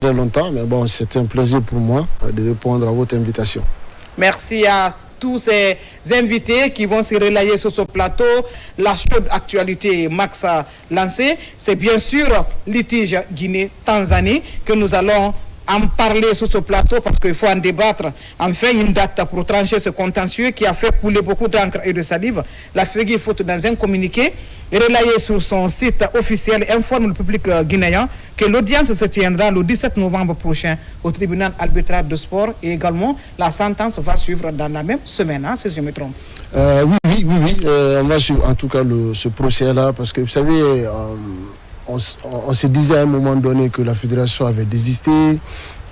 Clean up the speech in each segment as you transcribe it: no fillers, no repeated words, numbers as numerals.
très longtemps, mais bon, c'était un plaisir pour moi de répondre à votre invitation. Merci à tous ces invités qui vont se relayer sur ce plateau. La chaude actualité Max a lancée, c'est bien sûr litige Guinée-Tanzanie que nous allons en parler sur ce plateau parce qu'il faut en débattre. Enfin, une date pour trancher ce contentieux qui a fait couler beaucoup d'encre et de salive. La FEGIFOOT, dans un communiqué relayé sur son site officiel, informe le public guinéen que l'audience se tiendra le 17 novembre prochain au tribunal arbitral de sport et également la sentence va suivre dans la même semaine, hein, si je me trompe. Oui. On va suivre en tout cas ce procès-là parce que vous savez, on se disait à un moment donné que la fédération avait désisté,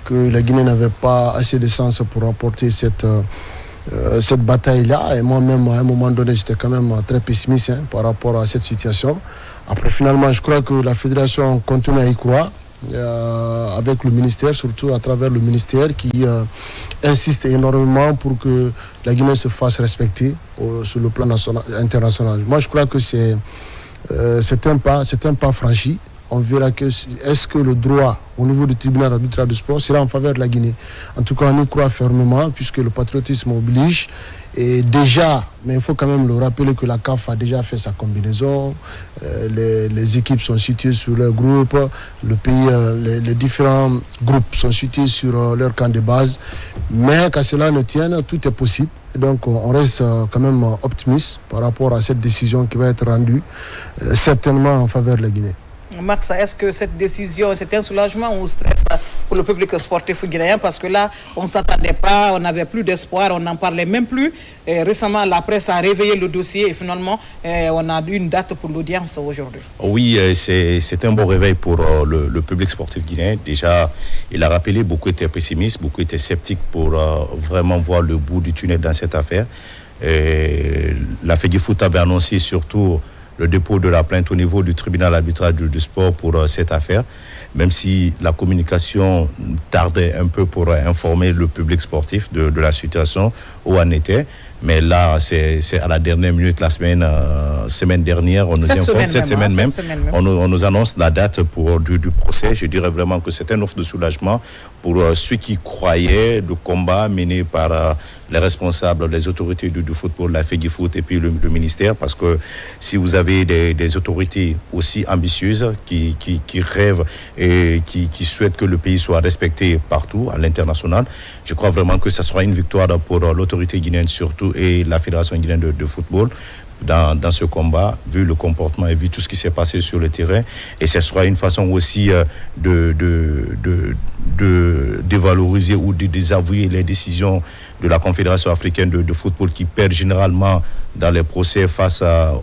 que la Guinée n'avait pas assez de sens pour remporter cette bataille-là. Et moi-même, à un moment donné, j'étais quand même très pessimiste par rapport à cette situation. Après, finalement, je crois que la fédération continue à y croire, avec le ministère, surtout à travers le ministère qui insiste énormément pour que la Guinée se fasse respecter sur le plan international. Moi, je crois que c'est un pas franchi. On verra est-ce que le droit au niveau du tribunal arbitral de sport sera en faveur de la Guinée. En tout cas, on y croit fermement puisque le patriotisme oblige. Et déjà, mais il faut quand même le rappeler que la CAF a déjà fait sa combinaison. Les équipes sont situées sur leur groupe. Le pays, les différents groupes sont situés sur leur camp de base. Mais qu'à cela ne tienne, tout est possible. Et donc, on reste quand même optimiste par rapport à cette décision qui va être rendue, certainement en faveur de la Guinée. Max, est-ce que cette décision, c'est un soulagement ou un stress pour le public sportif guinéen? Parce que là, on ne s'attendait pas, on n'avait plus d'espoir, on n'en parlait même plus. Et récemment, la presse a réveillé le dossier et finalement, on a une date pour l'audience aujourd'hui. Oui, c'est un bon réveil pour le public sportif guinéen. Déjà, il a rappelé, beaucoup étaient pessimistes, beaucoup étaient sceptiques pour vraiment voir le bout du tunnel dans cette affaire. La FEGIFOOT avait annoncé surtout le dépôt de la plainte au niveau du tribunal arbitral du sport pour cette affaire, même si la communication tardait un peu pour informer le public sportif de la situation où on était. Mais là, c'est à la dernière minute, la semaine dernière, on nous informe, cette semaine même, on nous annonce la date pour du procès. Je dirais vraiment que c'est une offre de soulagement pour ceux qui croyaient le combat mené par les responsables, les autorités du football, la FEGIFOOT et puis le ministère, parce que si vous avez des autorités aussi ambitieuses qui rêvent et qui souhaitent que le pays soit respecté partout à l'international, je crois vraiment que ça sera une victoire pour l'autorité guinéenne surtout et la Fédération guinéenne de football dans ce combat, vu le comportement et vu tout ce qui s'est passé sur le terrain. Et ce sera une façon aussi de dévaloriser ou de désavouer les décisions de la Confédération africaine de football qui perd généralement dans les procès face à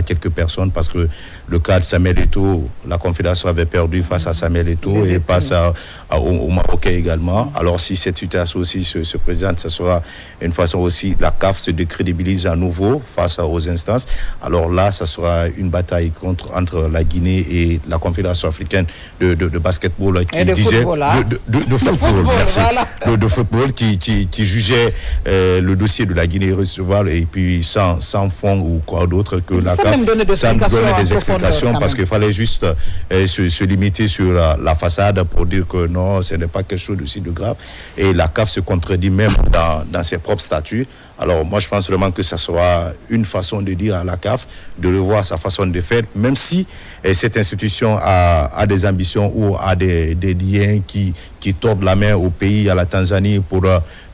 quelques personnes, parce que le cas de Samuel Eto'o, la Confédération avait perdu face à Samuel Eto'o et face au Marocain également. Alors si cette situation aussi se présente, ce sera une façon aussi, la CAF se décrédibilise à nouveau face aux instances. Alors là, ça sera une bataille entre la Guinée et la Confédération africaine de basketball qui disait de football, merci, voilà. de football qui jugeait le dossier de la Guinée recevable et puis sans fond ou quoi d'autre que la CAF, sans donner des explications parce qu'il fallait juste se limiter sur la façade pour dire que non, ce n'est pas quelque chose aussi de grave. Et la CAF se contredit même dans ses propres statuts. Alors moi je pense vraiment que ça sera une façon de dire à la CAF de revoir sa façon de faire, même si cette institution a des ambitions ou a des liens qui tordent la main au pays, à la Tanzanie, pour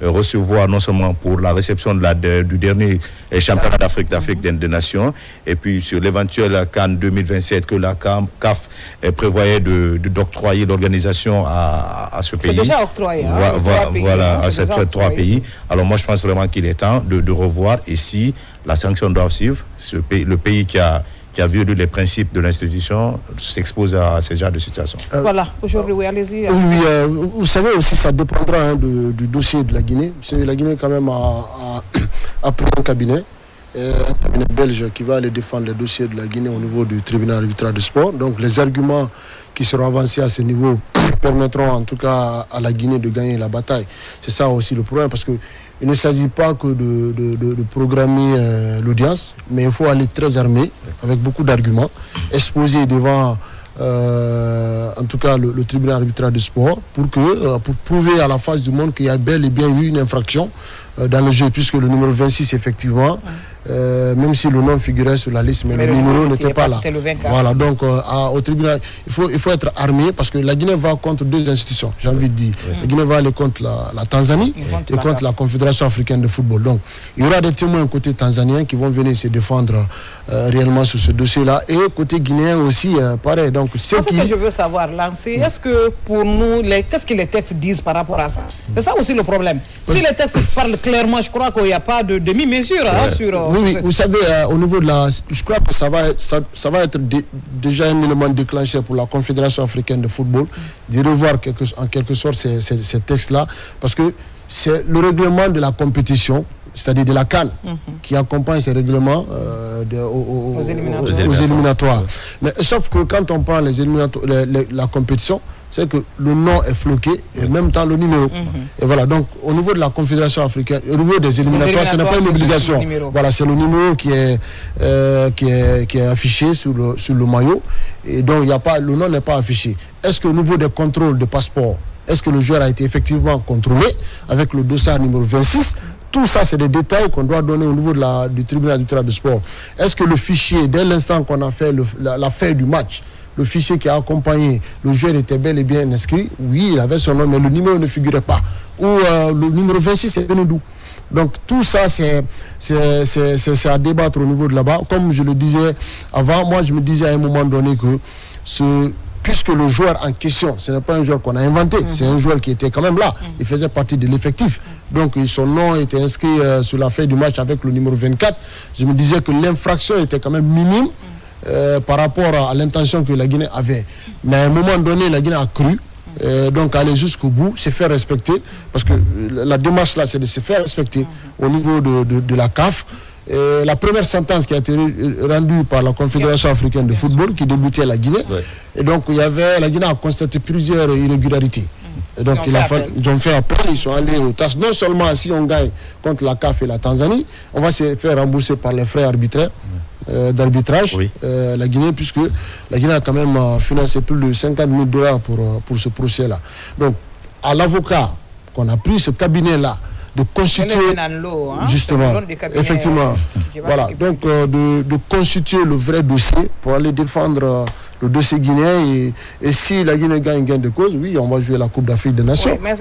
recevoir non seulement pour la réception du dernier championnat d'Afrique des Nations, et puis sur l'éventuel CAN 2027 que la CAF prévoyait d'octroyer l'organisation à ce pays. C'est déjà octroyé. Voilà, à ces trois pays. Alors moi je pense vraiment qu'il est temps de revoir, et si la sanction doit suivre, le pays qui a violé les principes de l'institution s'expose à ce genre de situation. Voilà, aujourd'hui, oui, allez-y. Vous savez aussi, ça dépendra du dossier de la Guinée. La Guinée quand même a pris un cabinet belge qui va aller défendre les dossiers de la Guinée au niveau du tribunal arbitral de sport. Donc les arguments qui seront avancés à ce niveau permettront en tout cas à la Guinée de gagner la bataille. C'est ça aussi le problème, parce que il ne s'agit pas que de programmer l'audience, mais il faut aller très armé, avec beaucoup d'arguments, exposer devant en tout cas le tribunal arbitral du sport, pour prouver à la face du monde qu'il y a bel et bien eu une infraction dans le jeu, puisque le numéro 26, effectivement, même si le nom figurait sur la liste, mais le numéro n'était pas là. Voilà, donc au tribunal, il faut être armé, parce que la Guinée va contre deux institutions, j'ai envie de dire. La Guinée va aller contre la Tanzanie et contre la Confédération africaine de football. Donc, il y aura des témoins côté tanzanien qui vont venir se défendre réellement sur ce dossier-là, et côté guinéen aussi, pareil. Donc, ce que je veux savoir, Lancé, est-ce que pour nous, qu'est-ce que les textes disent par rapport à ça? C'est ça aussi le problème. Si les textes parlent clairement, je crois qu'il n'y a pas de demi-mesure sur... Oui, vous savez, au niveau de la... Je crois que ça va être déjà un élément déclencheur pour la Confédération africaine de football, de revoir en quelque sorte ces textes-là, parce que c'est le règlement de la compétition, c'est-à-dire de la CAN, qui accompagne ces règlements aux éliminatoires. Mais sauf que quand on prend les éliminatoires, la compétition, c'est que le nom est floqué et en même temps le numéro. Et voilà, donc au niveau de la Confédération africaine, au niveau des éliminatoires, ce n'est pas une obligation. Voilà, c'est le numéro qui est affiché sur le maillot, et donc le nom n'est pas affiché. Est-ce qu'au niveau des contrôles de passeport, est-ce que le joueur a été effectivement contrôlé avec le dossard numéro 26? Tout ça, c'est des détails qu'on doit donner au niveau du tribunal arbitral de sport. Est-ce que le fichier, dès l'instant qu'on a fait la fin du match, le fichier qui a accompagné le joueur était bel et bien inscrit? Oui, il avait son nom, mais le numéro ne figurait pas. Ou le numéro 26 est venu d'où? Donc tout ça, c'est à débattre au niveau de là-bas. Comme je le disais avant, moi je me disais à un moment donné que puisque le joueur en question, ce n'est pas un joueur qu'on a inventé, c'est un joueur qui était quand même là, il faisait partie de l'effectif. Donc son nom était inscrit sur la feuille du match avec le numéro 24. Je me disais que l'infraction était quand même minime par rapport à l'intention que la Guinée avait. Mais à un moment donné, la Guinée a cru, donc aller jusqu'au bout, se faire respecter, parce que la démarche là, c'est de se faire respecter au niveau de la CAF. La première sentence qui a été rendue par la Confédération africaine de football, qui débutait la Guinée, et donc la Guinée a constaté plusieurs irrégularités. Et donc ils ont fait appel, ils sont allés aux TAS. Non seulement si on gagne contre la CAF et la Tanzanie, on va se faire rembourser par les frais arbitraires d'arbitrage, la Guinée, puisque la Guinée a quand même financé plus de 50 000 $ pour ce procès-là. Donc, à l'avocat qu'on a pris, ce cabinet-là, de constituer, justement, effectivement, voilà, donc de constituer le vrai dossier pour aller défendre le dossier guinéen, et si la Guinée gagne gain de cause, oui, on va jouer la Coupe d'Afrique des Nations. Mais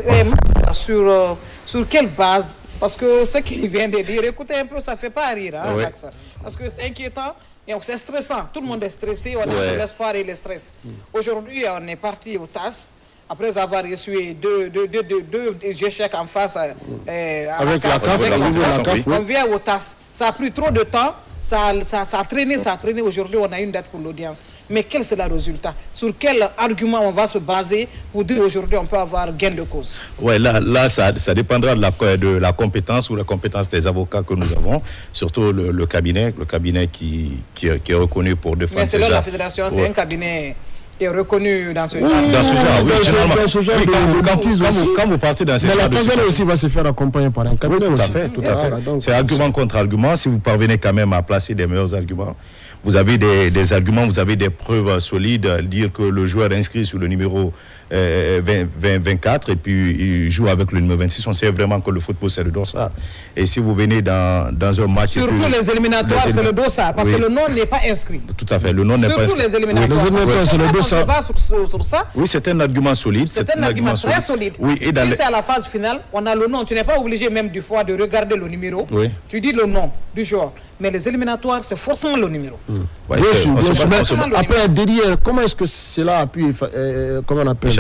sur quelle base? Parce que ce qu'il vient de dire, écoutez un peu, ça ne fait pas rire, hein, Max, parce que c'est inquiétant. Et c'est stressant, tout le monde est stressé, on a l'espoir et le stress. Aujourd'hui, on est parti au TAS, après avoir reçu deux échecs en face avec la CAF, on vient au TAS. Ça a pris trop de temps, ça a traîné. Aujourd'hui, on a une date pour l'audience. Mais quel sera le résultat? Sur quel argument on va se baser pour dire aujourd'hui on peut avoir gain de cause? Ouais, là ça dépendra de la compétence ou la compétence des avocats que nous avons, surtout le cabinet qui est reconnu pour défendre. Mais selon la fédération, c'est un cabinet est reconnu dans ce genre. Dans ce genre, oui, généralement. Quand vous partez dans ce genre, mais la Tanzanie aussi va se faire accompagner par un cabinet aussi. Tout à fait. C'est argument contre argument. Si vous parvenez quand même à placer des meilleurs arguments, vous avez des arguments, vous avez des preuves solides, dire que le joueur inscrit sur le numéro 24 et puis il joue avec le numéro 26, on sait vraiment que le football c'est le dossard. Et si vous venez dans un match... Surtout les éliminatoires, c'est le dossard, parce que le nom n'est pas inscrit. Tout à fait, le nom n'est pas inscrit. Surtout les éliminatoires. C'est le dossard. Sur ça. Oui, c'est un argument solide. C'est un argument très solide. Oui, et si c'est à la phase finale, on a le nom. Tu n'es pas obligé même du fois de regarder le numéro. Oui. Tu dis le nom du joueur. Mais les éliminatoires, c'est forcément le numéro. Bien sûr. Après, derrière, comment est-ce que cela a pu, comment on appelle,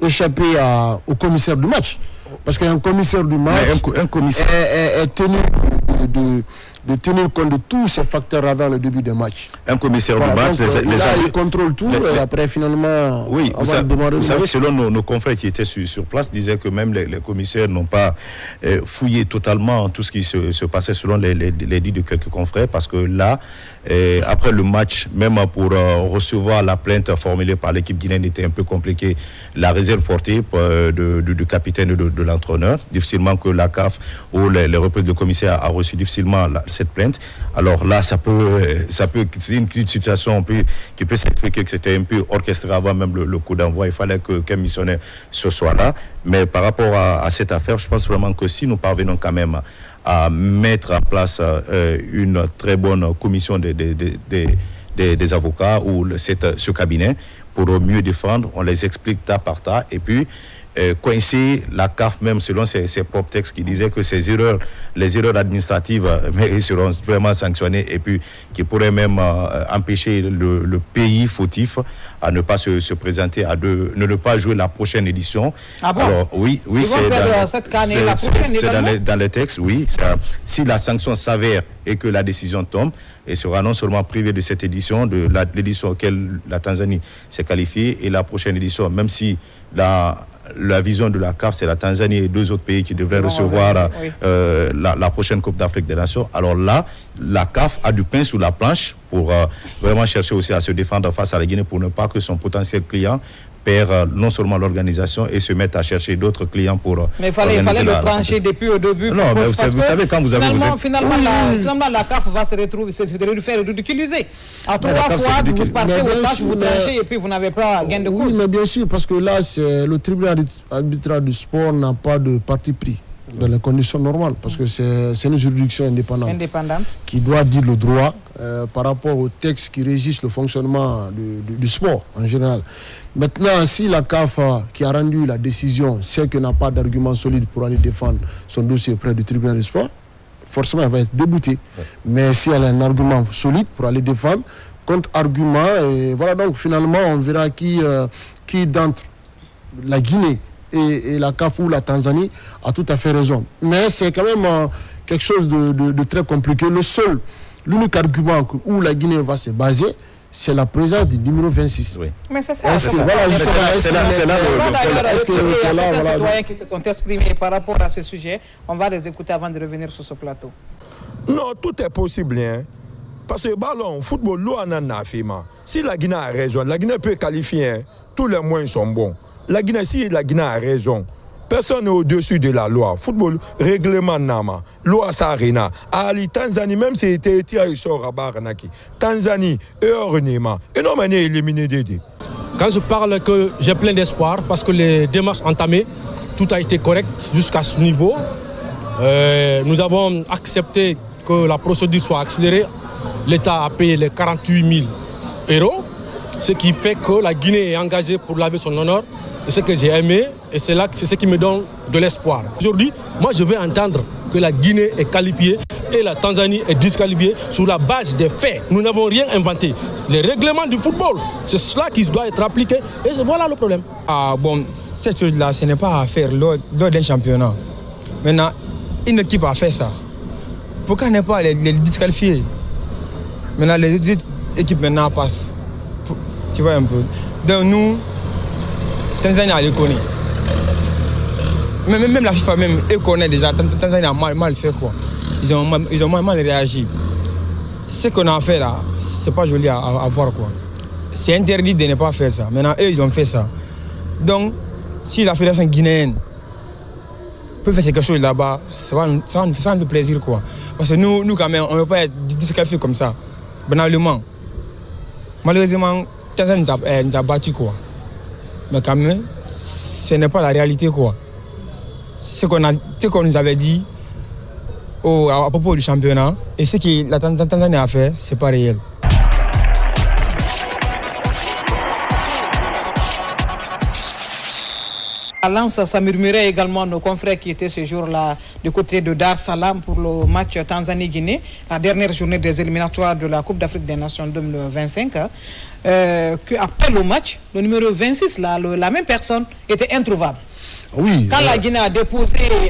échapper au commissaire du match? Parce qu'un commissaire du match est tenu de tenir compte de tous ces facteurs avant le début du match. Un commissaire du match, il contrôle tout et après finalement... Oui, vous savez, selon nos confrères qui étaient sur place, disaient que même les commissaires n'ont pas fouillé totalement tout ce qui se passait selon les dits de quelques confrères, parce que là, après le match, même pour recevoir la plainte formulée par l'équipe guinéenne était un peu compliqué. La réserve portée du capitaine de l'entraîneur, difficilement que la CAF ou les reprises de commissaire a reçu difficilement cette plainte. Alors là, c'est une situation qui peut s'expliquer que c'était un peu orchestré avant même le coup d'envoi. Il fallait qu'un missionnaire ce soit là. Mais par rapport à cette affaire, je pense vraiment que si nous parvenons quand même à mettre en place une très bonne commission des avocats ou ce cabinet pour mieux défendre, on les explique tas par tas, et puis coincer la CAF même selon ses propres textes qui disaient que les erreurs administratives seront vraiment sanctionnées et puis qui pourraient même empêcher le pays fautif à ne pas se présenter ne pas jouer la prochaine édition. Ah bon? Alors oui, c'est dans les textes, oui. Si la sanction s'avère et que la décision tombe, et sera non seulement privé de cette édition, de l'édition auquel la Tanzanie s'est qualifiée, et la prochaine édition, même si la vision de la CAF, c'est la Tanzanie et 2 autres pays qui devraient recevoir la prochaine Coupe d'Afrique des Nations. Alors là, la CAF a du pain sous la planche pour vraiment chercher aussi à se défendre face à la Guinée pour ne pas que son potentiel client perd non seulement l'organisation et se mettre à chercher d'autres clients pour... Mais il fallait le trancher depuis le début. Non, mais vous savez, quand vous avez... Finalement, la CAF va se faire ridiculiser. À 3 fois, vous partez au match, vous tranchez et puis vous n'avez pas gain de cause. Oui, mais bien sûr, parce que là, le tribunal arbitral du sport n'a pas de parti pris dans les conditions normales, parce que c'est une juridiction indépendante qui doit dire le droit par rapport aux textes qui régissent le fonctionnement du sport en général. Maintenant, si la CAF qui a rendu la décision sait qu'elle n'a pas d'argument solide pour aller défendre son dossier auprès du tribunal du sport, forcément elle va être déboutée. Mais si elle a un argument solide pour aller défendre, contre-argument, et voilà, donc finalement on verra qui d'entre la Guinée et la CAF ou la Tanzanie a tout à fait raison. Mais c'est quand même quelque chose de très compliqué. L'unique argument où la Guinée va se baser, c'est la présence du numéro 26. Oui. Mais c'est ça. C'est là le citoyens qui se sont exprimés par rapport à ce sujet. On va les écouter avant de revenir sur ce plateau. Non, tout est possible. Hein? Parce que ballon, football, l'eau en a fait. Si la Guinée a raison, la Guinée peut qualifier. Hein? Tous les moyens sont bons. Si la Guinée a raison, personne n'est au-dessus de la loi. Football, règlement Nama, loi Sarina. Ali, Tanzanie, même si c'était tiré sur Rabaranaki. Tanzanie, Nema. Et non, mais éliminé Dédé. Quand je parle que j'ai plein d'espoir, parce que les démarches entamées, tout a été correct jusqu'à ce niveau. Nous avons accepté que la procédure soit accélérée. L'État a payé les 48 000 €, ce qui fait que la Guinée est engagée pour laver son honneur. C'est ce que j'ai aimé et c'est ce qui me donne de l'espoir. Aujourd'hui, moi je vais entendre que la Guinée est qualifiée et la Tanzanie est disqualifiée sur la base des faits. Nous n'avons rien inventé. Les règlements du football, c'est cela qui doit être appliqué et voilà le problème. Cette chose-là, ce n'est pas à faire lors d'un championnat. Maintenant, une équipe a fait ça. Pourquoi ne pas les disqualifier? Maintenant, les autres équipes maintenant passent. Tu vois un peu. Donc nous, Tanzanie a les connaît. Même la FIFA même, elle connaît déjà. Tanzanie a mal fait quoi. Ils ont mal réagi. Ce qu'on a fait là, c'est pas joli à voir quoi. C'est interdit de ne pas faire ça. Maintenant, eux, ils ont fait ça. Donc, si la fédération guinéenne peut faire quelque chose là-bas, ça va nous faire plaisir quoi. Parce que nous quand même, on ne peut pas être disqualifiés comme ça. Banalement. Malheureusement, Tanzanie nous a battus quoi. Mais quand même, ce n'est pas la réalité quoi. Ce qu'on nous avait dit à propos du championnat et ce que la Tanzanie a fait, c'est pas réel. À Lens, ça murmurait également nos confrères qui étaient ce jour-là du côté de Dar Salam pour le match Tanzanie-Guinée, la dernière journée des éliminatoires de la Coupe d'Afrique des Nations 2025. Qu'après le match, le numéro 26, la même personne, était introuvable. Oui, quand la Guinée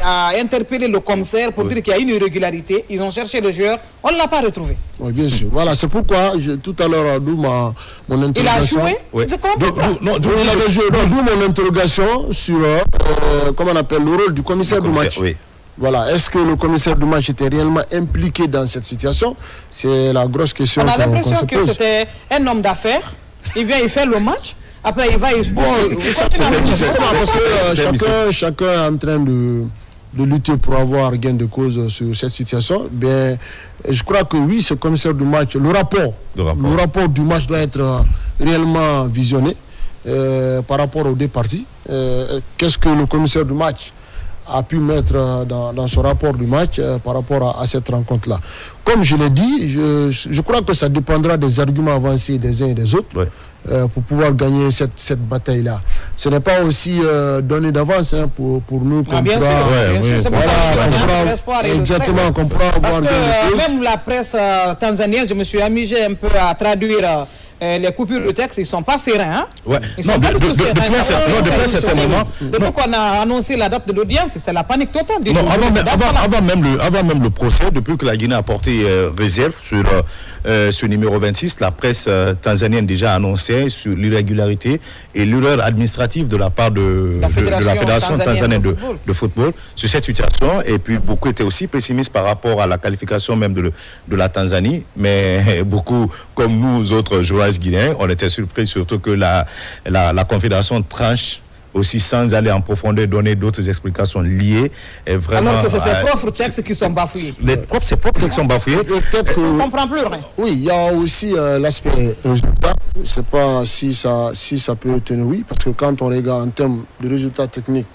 a interpellé le commissaire pour dire qu'il y a une irrégularité, ils ont cherché le joueur, on ne l'a pas retrouvé. Oui, bien sûr. Voilà, c'est pourquoi tout à l'heure, d'où mon interrogation. Il a joué oui. D'où mon interrogation sur, comment on appelle, le rôle du commissaire du match. Oui. Voilà, est-ce que le commissaire du match était réellement impliqué dans cette situation? C'est la grosse question. On a l'impression que c'était un homme d'affaires. Il vient, il fait le match. Après, il va... chacun est en train de lutter pour avoir gain de cause sur cette situation. Bien, je crois que oui, ce commissaire du match, le rapport du match doit être réellement visionné par rapport aux deux parties. Qu'est-ce que le commissaire du match a pu mettre dans son rapport du match par rapport à cette rencontre-là. Comme je l'ai dit, je crois que ça dépendra des arguments avancés des uns et des autres. Ouais. Pour pouvoir gagner cette bataille-là. Ce n'est pas aussi donné d'avance pour nous qu'on exactement, qu'on pourra avoir même la presse tanzanienne, je me suis amusé un peu à traduire les coupures de texte, ils ne sont pas sereins. Hein? Ouais. Depuis un certain moment. Depuis qu'on a annoncé la date de l'audience, c'est la panique totale. Avant même le procès, depuis que la Guinée a porté réserve sur ce numéro 26, la presse tanzanienne déjà annonçait sur l'irrégularité et l'erreur administrative de la part de la Fédération tanzanienne de football sur cette situation. Et puis beaucoup étaient aussi pessimistes par rapport à la qualification même de la Tanzanie. Mais beaucoup, comme nous autres joueurs guinéens, on était surpris surtout que la Confédération tranche aussi sans aller en profondeur, donner d'autres explications liées. Et vraiment, alors que c'est ses propres textes qui sont bafouillés. Ses propres textes sont bafouillés. On ne comprend plus rien. Oui, il y a aussi l'aspect résultat. Je ne sais pas si ça peut tenir, oui, parce que quand on regarde en termes de résultats techniques,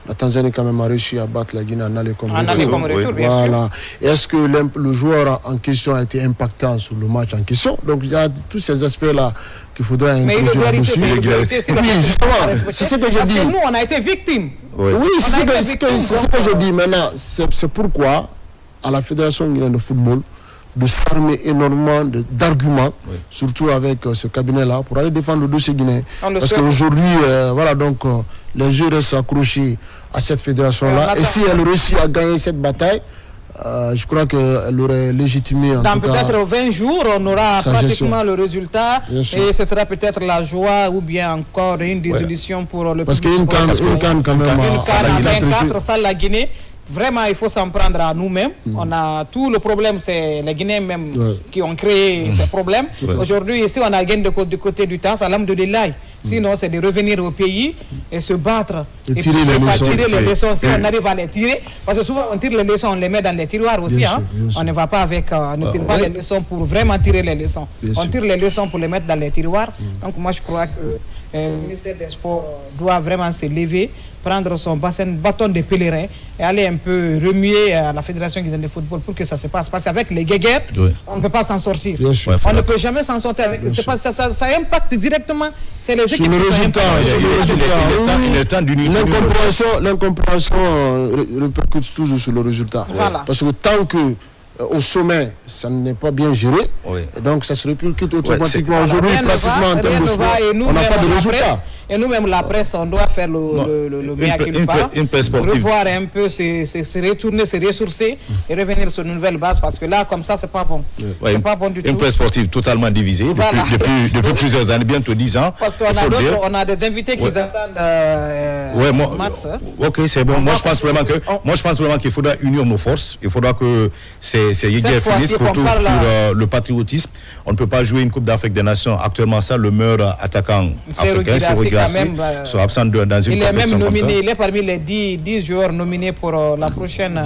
la Tanzanie quand même a réussi à battre la Guinée en aller comme retour. Voilà. Est-ce que le joueur en question a été impactant sur le match en question? Donc il y a tous ces aspects-là qu'il faudra inclure dessus. Oui, justement, c'est ce que je dis. Parce que nous, on a été victimes. Oui, c'est ce que je dis maintenant. C'est pourquoi, à la Fédération guinéenne de football, de s'armer énormément d'arguments, surtout avec ce cabinet-là, pour aller défendre le dossier guinéen. Parce qu'aujourd'hui, voilà, donc les jeux restent accrochés à cette fédération-là. Et si elle réussit à gagner cette bataille, je crois qu'elle aurait légitimé. Dans peut-être 20 jours, on aura pratiquement le résultat. Et ce sera peut-être la joie ou bien encore une désolution pour le parce qu'une canne quand même. Une canne à 24, ça la Guinée. Vraiment, il faut s'en prendre à nous-mêmes. On a tout le problème, c'est les Guinéens même qui ont créé ces problèmes. Aujourd'hui, ici, on a gagné du côté du temps, salam de délaï. Sinon, c'est de revenir au pays et se battre. Et tirer les leçons. Si on arrive à les tirer, parce que souvent on tire les leçons, on les met dans les tiroirs aussi. Bien sûr. On ne va pas avec, on ne tire pas les leçons pour vraiment tirer les leçons. On tire les leçons pour les mettre dans les tiroirs. Donc moi, je crois que le ministère des Sports doit vraiment se lever, prendre son bâton de pèlerin et aller un peu remuer à la Fédération guinéenne de football pour que ça se passe. Parce qu'avec les guéguerres, on ne peut pas s'en sortir. On ne peut jamais s'en sortir. Ça impacte directement. C'est les équipes L'incompréhension répercute toujours sur le résultat. Voilà. Parce que tant que au sommet, ça n'est pas bien géré, donc ça se répercute automatiquement. Aujourd'hui, pratiquement en termes de sport, on n'a pas de résultat. Et nous-mêmes, la presse, on doit faire le mea culpa, revoir un peu, se retourner, se ressourcer et revenir sur une nouvelle base parce que là, comme ça, c'est pas bon. C'est pas bon du tout. Une presse sportive totalement divisée depuis plusieurs années, bientôt 10 ans. Parce qu'on a des invités qui attendent Max. Ok, c'est bon. Moi, je pense vraiment qu'il faudra unir nos forces. Il faudra que ces guerres finissent surtout sur le patriotisme. On ne peut pas jouer une Coupe d'Afrique des Nations. Actuellement, ça, le meilleur attaquant africain, c'est Rugarci, sont absents dans une compétition comme ça. Il est même nominé, il est parmi les 10 joueurs nominés pour la prochaine...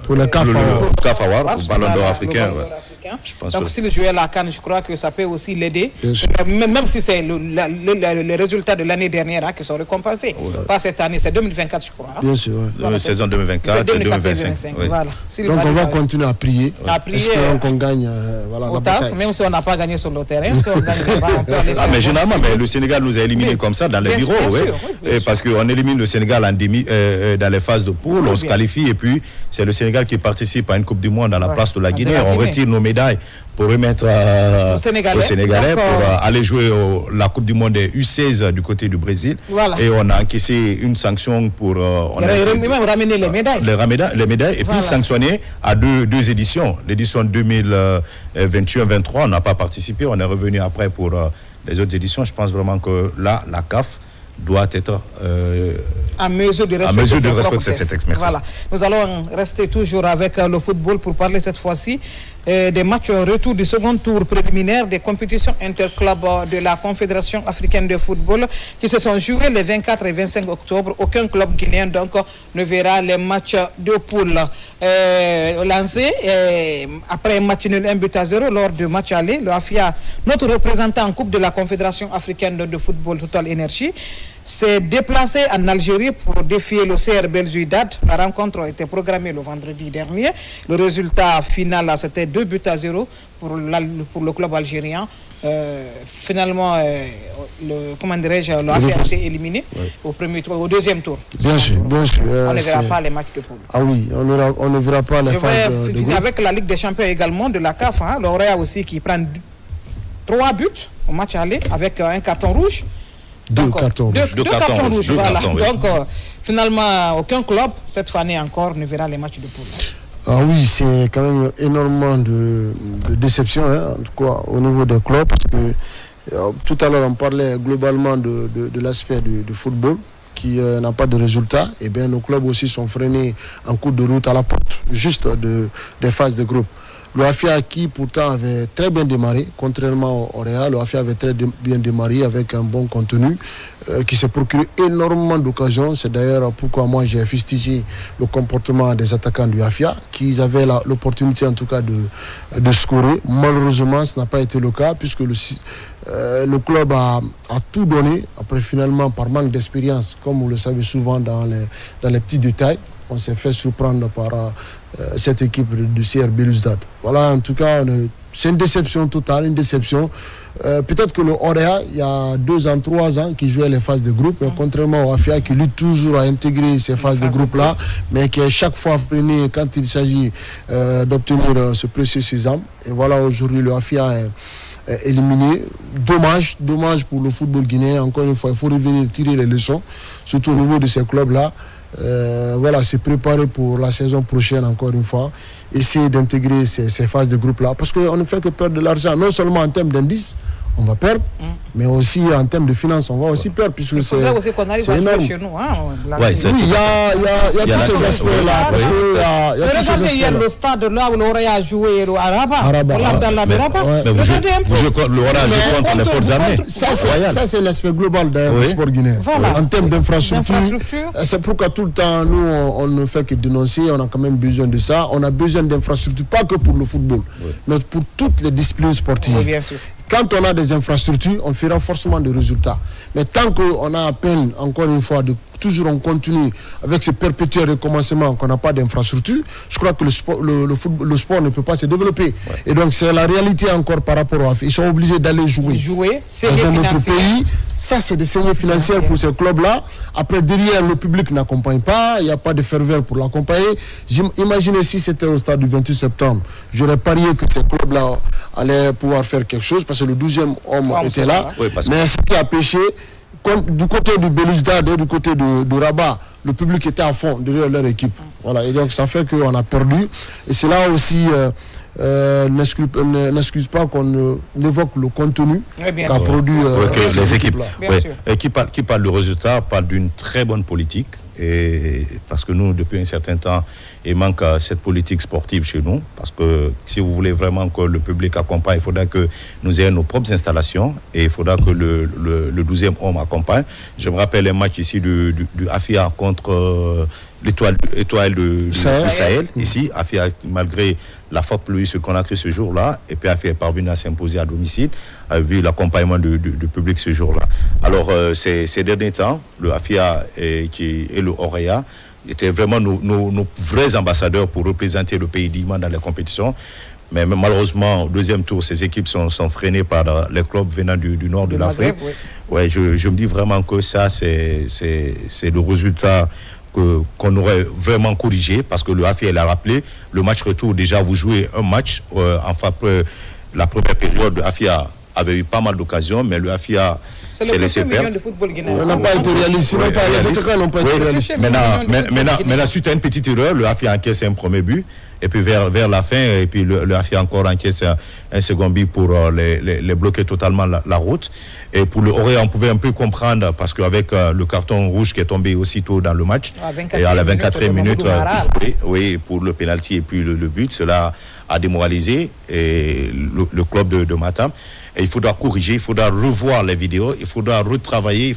pour le CAF Award, le Ballon d'Or africain. Donc s'il jouait la CAN, je crois que ça peut aussi l'aider. Même si c'est les résultats de l'année dernière qui sont récompensés. Pas cette année, c'est 2024, je crois. Bien sûr. La saison 2024 et 2025. Voilà. Donc on va continuer à prier. Espérons qu'on gagne la bataille. Même si on n'a pas gagné sur le terrain, si on gagne mais généralement, le Sénégal nous a éliminés comme ça dans les bureaux. Parce qu'on élimine le Sénégal dans les phases de poule, on se qualifie et puis c'est le Sénégal qui participe à une Coupe du Monde à la place de la Guinée. On retire nos médailles pour remettre aux Sénégalais pour aller jouer la Coupe du Monde des U16 du côté du Brésil. Et on a encaissé une sanction pour... on a même ramené les médailles. Les médailles et puis sanctionné à deux éditions. L'édition 2021-23, on n'a pas participé. On est revenu après pour les autres éditions. Je pense vraiment que là, la CAF doit être à mesure de respecter cet texte. Voilà. Nous allons rester toujours avec le football pour parler cette fois-ci des matchs retour du second tour préliminaire des compétitions interclubs de la Confédération africaine de football qui se sont joués les 24 et 25 octobre. Aucun club guinéen donc ne verra les matchs de poule lancés. Après un match nul 1-0 lors du match aller, le AFIA, notre représentant en Coupe de la Confédération africaine de football Total Energy, s'est déplacé en Algérie pour défier le CR Belouizdad. La rencontre a été programmée le vendredi dernier. Le résultat final, c'était 2-0 pour le club algérien. Finalement, le AFIA a été éliminé au deuxième tour. Bien sûr. On ne verra pas les matchs de poule. Ah oui, on ne verra pas les phases de groupe. Avec la Ligue des Champions également de la CAF, l'Oréa aussi qui prend 3 buts au match aller avec un carton rouge. Deux cartons rouges. Voilà. Donc, finalement, aucun club, cette année encore, ne verra les matchs de poule. Ah oui, c'est quand même énormément de déception, en tout cas au niveau des clubs. Parce que, tout à l'heure, on parlait globalement de l'aspect du football qui n'a pas de résultat. Et bien, nos clubs aussi sont freinés en cours de route à la porte, juste des phases de groupe. Le AFIA qui pourtant avait très bien démarré, contrairement au Real, le AFIA avait très bien démarré avec un bon contenu qui s'est procuré énormément d'occasions. C'est d'ailleurs pourquoi moi j'ai fustigé le comportement des attaquants du AFIA, qui avaient l'opportunité en tout cas de scorer. Malheureusement, ce n'a pas été le cas puisque le club a tout donné. Après finalement, par manque d'expérience, comme vous le savez souvent dans les petits détails, on s'est fait surprendre par cette équipe du CR Belouizdad. Voilà, en tout cas, c'est une déception totale, une déception. Peut-être que le Orea, il y a 2 ans, 3 ans, qui jouait les phases de groupe, mais contrairement au AFIA qui lutte toujours à intégrer ces phases de groupe-là, mais qui est chaque fois freiné quand il s'agit d'obtenir ce précieux sésame. Et voilà, aujourd'hui, le AFIA est éliminé. Dommage pour le football guinéen. Encore une fois, il faut revenir tirer les leçons, surtout au niveau de ces clubs-là. Voilà, c'est préparé pour la saison prochaine, encore une fois, essayer d'intégrer ces phases de groupe-là, parce qu'on ne fait que perdre de l'argent, non seulement en termes d'indices, on va perdre, mais aussi en termes de finances, on va aussi perdre, puisque c'est énorme. Chez nous, oui, il y a tous ces aspects-là. Regardez hier le stade là où l'Oréa a joué à Rabat. Mais vous jouez contre l'Oréa contre les forces armées. Ça, c'est l'aspect global du sport guinéen. En termes d'infrastructure, c'est pourquoi tout le temps, nous, on ne fait que dénoncer, on a quand même besoin de ça. On a besoin d'infrastructures, pas que pour le football, mais pour toutes les disciplines sportives. Oui, bien sûr. Quand on a des infrastructures, on fera forcément des résultats. Mais tant qu'on a à peine, encore une fois, toujours on continue avec ce perpétuel recommencement qu'on n'a pas d'infrastructure, je crois que le sport ne peut pas se développer. Et donc c'est la réalité encore par rapport aux AFIA. Ils sont obligés d'aller jouer dans un autre pays. Ça, c'est des saignées financières pour ces clubs-là. Après, derrière, le public n'accompagne pas. Il n'y a pas de ferveur pour l'accompagner. Imaginez si c'était au stade du 28 septembre. J'aurais parié que ces clubs-là allaient pouvoir faire quelque chose parce que le 12e homme était là. Mais ce qui a péché, du côté du Belouizdad et du côté de Rabat, le public était à fond derrière leur équipe. Voilà. Et donc ça fait qu'on a perdu. Et c'est là aussi, n'excuse pas qu'on évoque le contenu qu'a produit les équipes. Et qui parle du résultat, parle d'une très bonne politique. Et parce que nous, depuis un certain temps, il manque cette politique sportive chez nous. Parce que si vous voulez vraiment que le public accompagne, il faudra que nous ayons nos propres installations et il faudra que le 12e homme accompagne. Je me rappelle un match ici du AFIA contre l'étoile du Sahel. Ici, AFIA, malgré la forte pluie, ce qu'on a créé ce jour-là, et puis AFIA est parvenu à s'imposer à domicile, vu l'accompagnement du public ce jour-là. Alors, ces derniers temps, le AFIA et le Orea étaient vraiment nos vrais ambassadeurs pour représenter le pays dignement dans les compétitions. Mais malheureusement, au deuxième tour, ces équipes sont freinées par les clubs venant du nord de l'Afrique. Je me dis vraiment que ça, c'est le résultat qu'on aurait vraiment corrigé, parce que le AFIA l'a rappelé, le match retour, déjà vous jouez un match, enfin la première période, le AFIA avait eu pas mal d'occasions, mais le AFIA s'est laissé perdre. De football guinéen. On n'a pas été réaliste. Les attaquants n'ont pas été réalistes. Maintenant, suite à une petite erreur, le AFIA encaisse un premier but. Et puis vers la fin, et puis le AFIA encore encaisse un second but pour les bloquer totalement la route. Et pour le Orea, on pouvait un peu comprendre, parce qu'avec le carton rouge qui est tombé aussitôt dans le match, et à la 24e minute, oui, pour le penalty et puis le but, cela a démoralisé le club de Matam. Et il faudra corriger, il faudra revoir les vidéos, il faudra retravailler,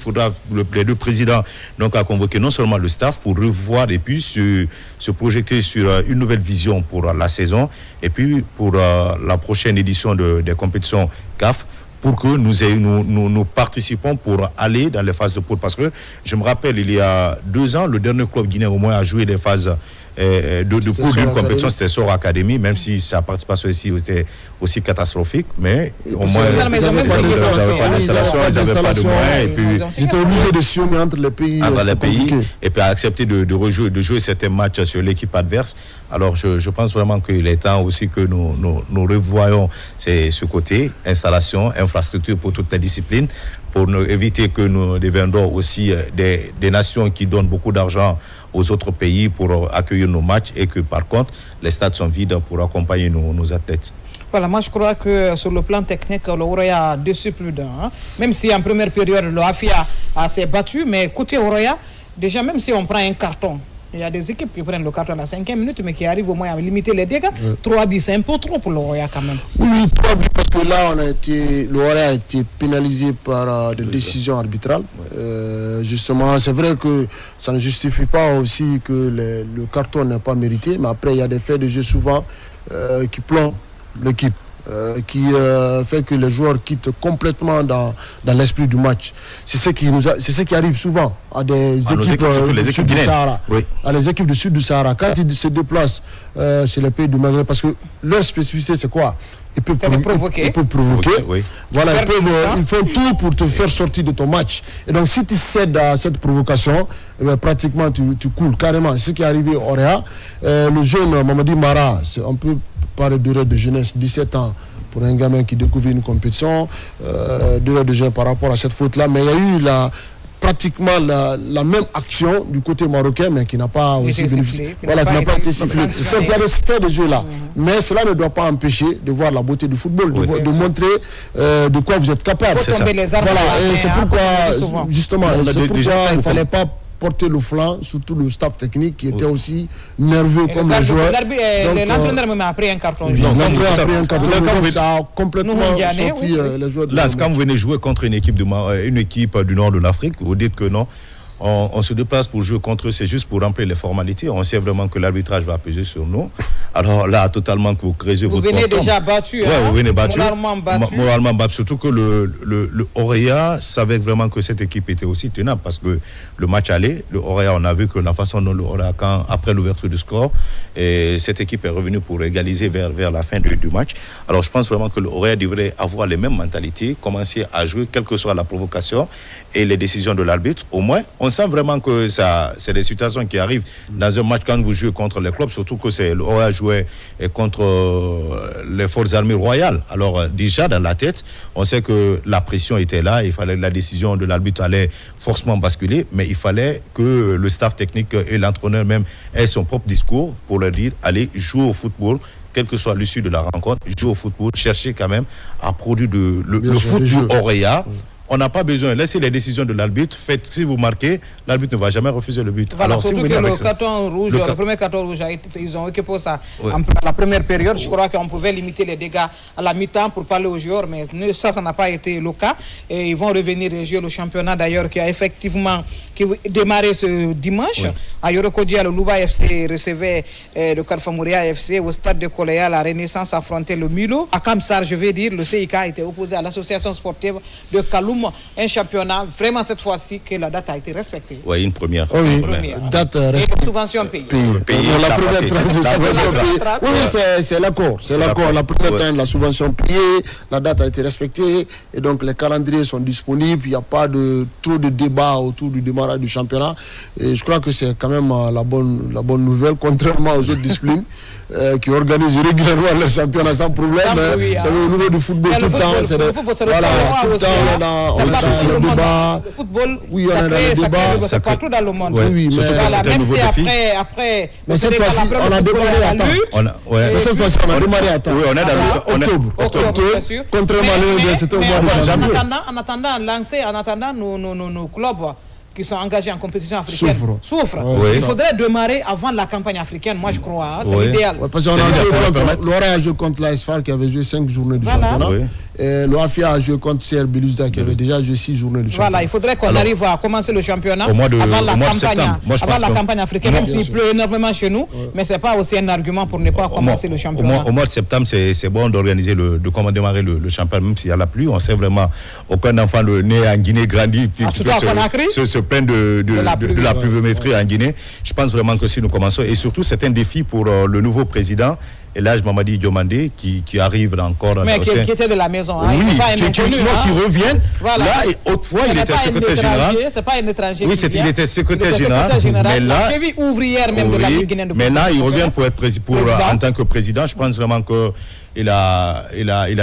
les deux présidents donc a convoqué non seulement le staff pour revoir et puis se projeter sur une nouvelle vision pour la saison et puis pour la prochaine édition des compétitions CAF, pour que nous participons pour aller dans les phases de poule. Parce que je me rappelle, il y a 2 ans, le dernier club guinéen au moins a joué les phases de poule d'une compétition, c'était Sor Academy, même si sa participation ici était aussi catastrophique, mais au moins ils n'avaient pas d'installation, ils n'avaient pas de moyens, et puis ils étaient obligés de sillonner entre les pays, et puis accepter de jouer certains matchs sur l'équipe adverse. Alors je pense vraiment qu'il est temps aussi que nous revoyons ce côté, installation, infrastructure pour toutes les disciplines, pour éviter que nous deviendrons aussi des nations qui donnent beaucoup d'argent aux autres pays pour accueillir nos matchs et que par contre les stades sont vides pour accompagner nos athlètes. Voilà, moi je crois que sur le plan technique, le Oroya a déçu plus d'un. Même si en première période, le AFIA s'est battu, mais côté Oroya, déjà même si on prend un carton, il y a des équipes qui prennent le carton à la 5e minute, mais qui arrivent au moins à limiter les dégâts. 3 buts, c'est un peu trop pour l'Oroya quand même. Oui, 3 buts, parce que là, l'Oroya a été pénalisé par des décisions arbitrales. Justement, c'est vrai que ça ne justifie pas aussi que le carton n'est pas mérité, mais après, il y a des faits de jeu souvent qui plombent l'équipe. Qui fait que les joueurs quittent complètement dans l'esprit du match. C'est ce qui arrive souvent à des équipes du sud du Sahara. Oui. À les équipes du sud du Sahara. Quand ils se déplacent chez les pays du Maghreb, parce que leur spécificité, c'est quoi? Ils peuvent provoquer. Oui. Voilà, ils font tout pour te faire sortir de ton match. Et donc, si tu cèdes à cette provocation, eh bien, pratiquement, tu coules carrément. C'est ce qui est arrivé au Orea. Le jeune Mamadi Mara, on peut parler d'erreur de jeunesse, 17 ans, pour un gamin qui découvre une compétition, d'erreur de jeunesse par rapport à cette faute-là. Mais il y a eu pratiquement la même action du côté marocain, mais qui n'a pas aussi bénéficié. Voilà, qui n'a pas été sifflé. Donc il y a des faits de jeu là. Mais cela ne doit pas empêcher de voir la beauté du football, de montrer de quoi vous êtes capable. Voilà, et c'est pourquoi, justement, il ne fallait pas porter le flanc, surtout le staff technique qui était aussi nerveux comme les joueurs. L'entraîneur même a pris un carton jaune. L'entraîneur a pris un carton jaune, ça a complètement sorti les joueurs. Là, quand vous venez jouer contre une équipe du nord de l'Afrique, vous dites que non, on se déplace pour jouer contre eux, c'est juste pour remplir les formalités. On sait vraiment que l'arbitrage va peser sur nous. Alors là, totalement que vous créez votre Vous venez déjà battu. Vous venez battu. Moralement battu. Surtout que le Orea savait vraiment que cette équipe était aussi tenable, parce que le match allait, le Orea, on a vu que la façon dont le Orea, après l'ouverture du score, et cette équipe est revenue pour égaliser vers la fin du match. Alors je pense vraiment que le Orea devrait avoir les mêmes mentalités, commencer à jouer, quelle que soit la provocation et les décisions de l'arbitre. Au moins, on sent vraiment que c'est des situations qui arrivent dans un match quand vous jouez contre les clubs, surtout que le Orea jouait contre les forces armées royales. Alors déjà dans la tête, on sait que la pression était là, il fallait la décision de l'arbitre allait forcément basculer, mais il fallait que le staff technique et l'entraîneur même aient son propre discours pour leur dire allez jouer au football. Quelle que soit l'issue de la rencontre, jouer au football, chercher quand même à produire le foot du Orea. On n'a pas besoin, laissez les décisions de l'arbitre. Faites, si vous marquez, l'arbitre ne va jamais refuser le but. Voilà, alors, surtout si que le premier carton rouge, ils ont occupé ça en la première période. Je crois qu'on pouvait limiter les dégâts à la mi-temps pour parler aux joueurs, mais ça n'a pas été le cas. Et ils vont revenir jouer le championnat d'ailleurs qui a effectivement démarré ce dimanche. À Yorokodia, le Louba FC recevait le Karfamouria FC. Au stade de Koléa, la Renaissance affrontait le Milo. À Kamsar, je vais dire, le CIK était opposé à l'association sportive de Kaloum. Un championnat, vraiment cette fois-ci, que la date a été respectée. Oui, une première. Oui, date respectée. Et subvention payée. La première tranche de subvention payée. Oui, c'est l'accord. C'est l'accord. La première tranche, la subvention payée, la date a été respectée. Et donc, les calendriers sont disponibles. Il n'y a pas trop de débat autour du démarrage du championnat. Et je crois que c'est quand même même la bonne nouvelle, contrairement aux autres disciplines qui organisent régulièrement les championnats sans problème. Au niveau du football, tout le temps, c'est le débat. Le football, oui, on est dans le débat. C'est partout dans le monde. Oui, même si après. Mais cette fois-ci, on a démarré à temps. Mais cette fois-ci, on a démarré à temps. Oui, on est dans octobre. Contrairement à c'était au mois de janvier. En attendant, nos clubs qui sont engagés en compétition africaine souffrent. Oui. Il faudrait démarrer avant la campagne africaine, moi je crois, c'est l'idéal. Parce qu'on a l'ORA a joué contre l'ASFAR qui avait joué 5 journées du championnat. Et l'OAFIA a joué contre CR Belouizdad qui avait déjà joué 6 journées du championnat. Voilà, il faudrait qu'on arrive à commencer le championnat avant la campagne africaine, même s'il pleut énormément chez nous, mais ce n'est pas aussi un argument pour ne pas commencer le championnat. Au mois de septembre, c'est bon d'organiser de comment démarrer le championnat, même s'il y a la pluie. On sait vraiment, aucun enfant né en Guinée grandit se plaint de la pluviométrie en Guinée. Je pense vraiment que si nous commençons, et surtout c'est un défi pour le nouveau président, Elhadji Mamadi Diomandé, qui arrive là encore. Mais qui était de la maison. Hein, oui, qui revient. Voilà. Là, autrefois, il était secrétaire général. C'est pas un étranger. Oui, il était secrétaire général. Mais là, la cheville ouvrière même de la Ligue guinéenne de football. Mais là, il revient pour être en tant que président. Je pense vraiment que il a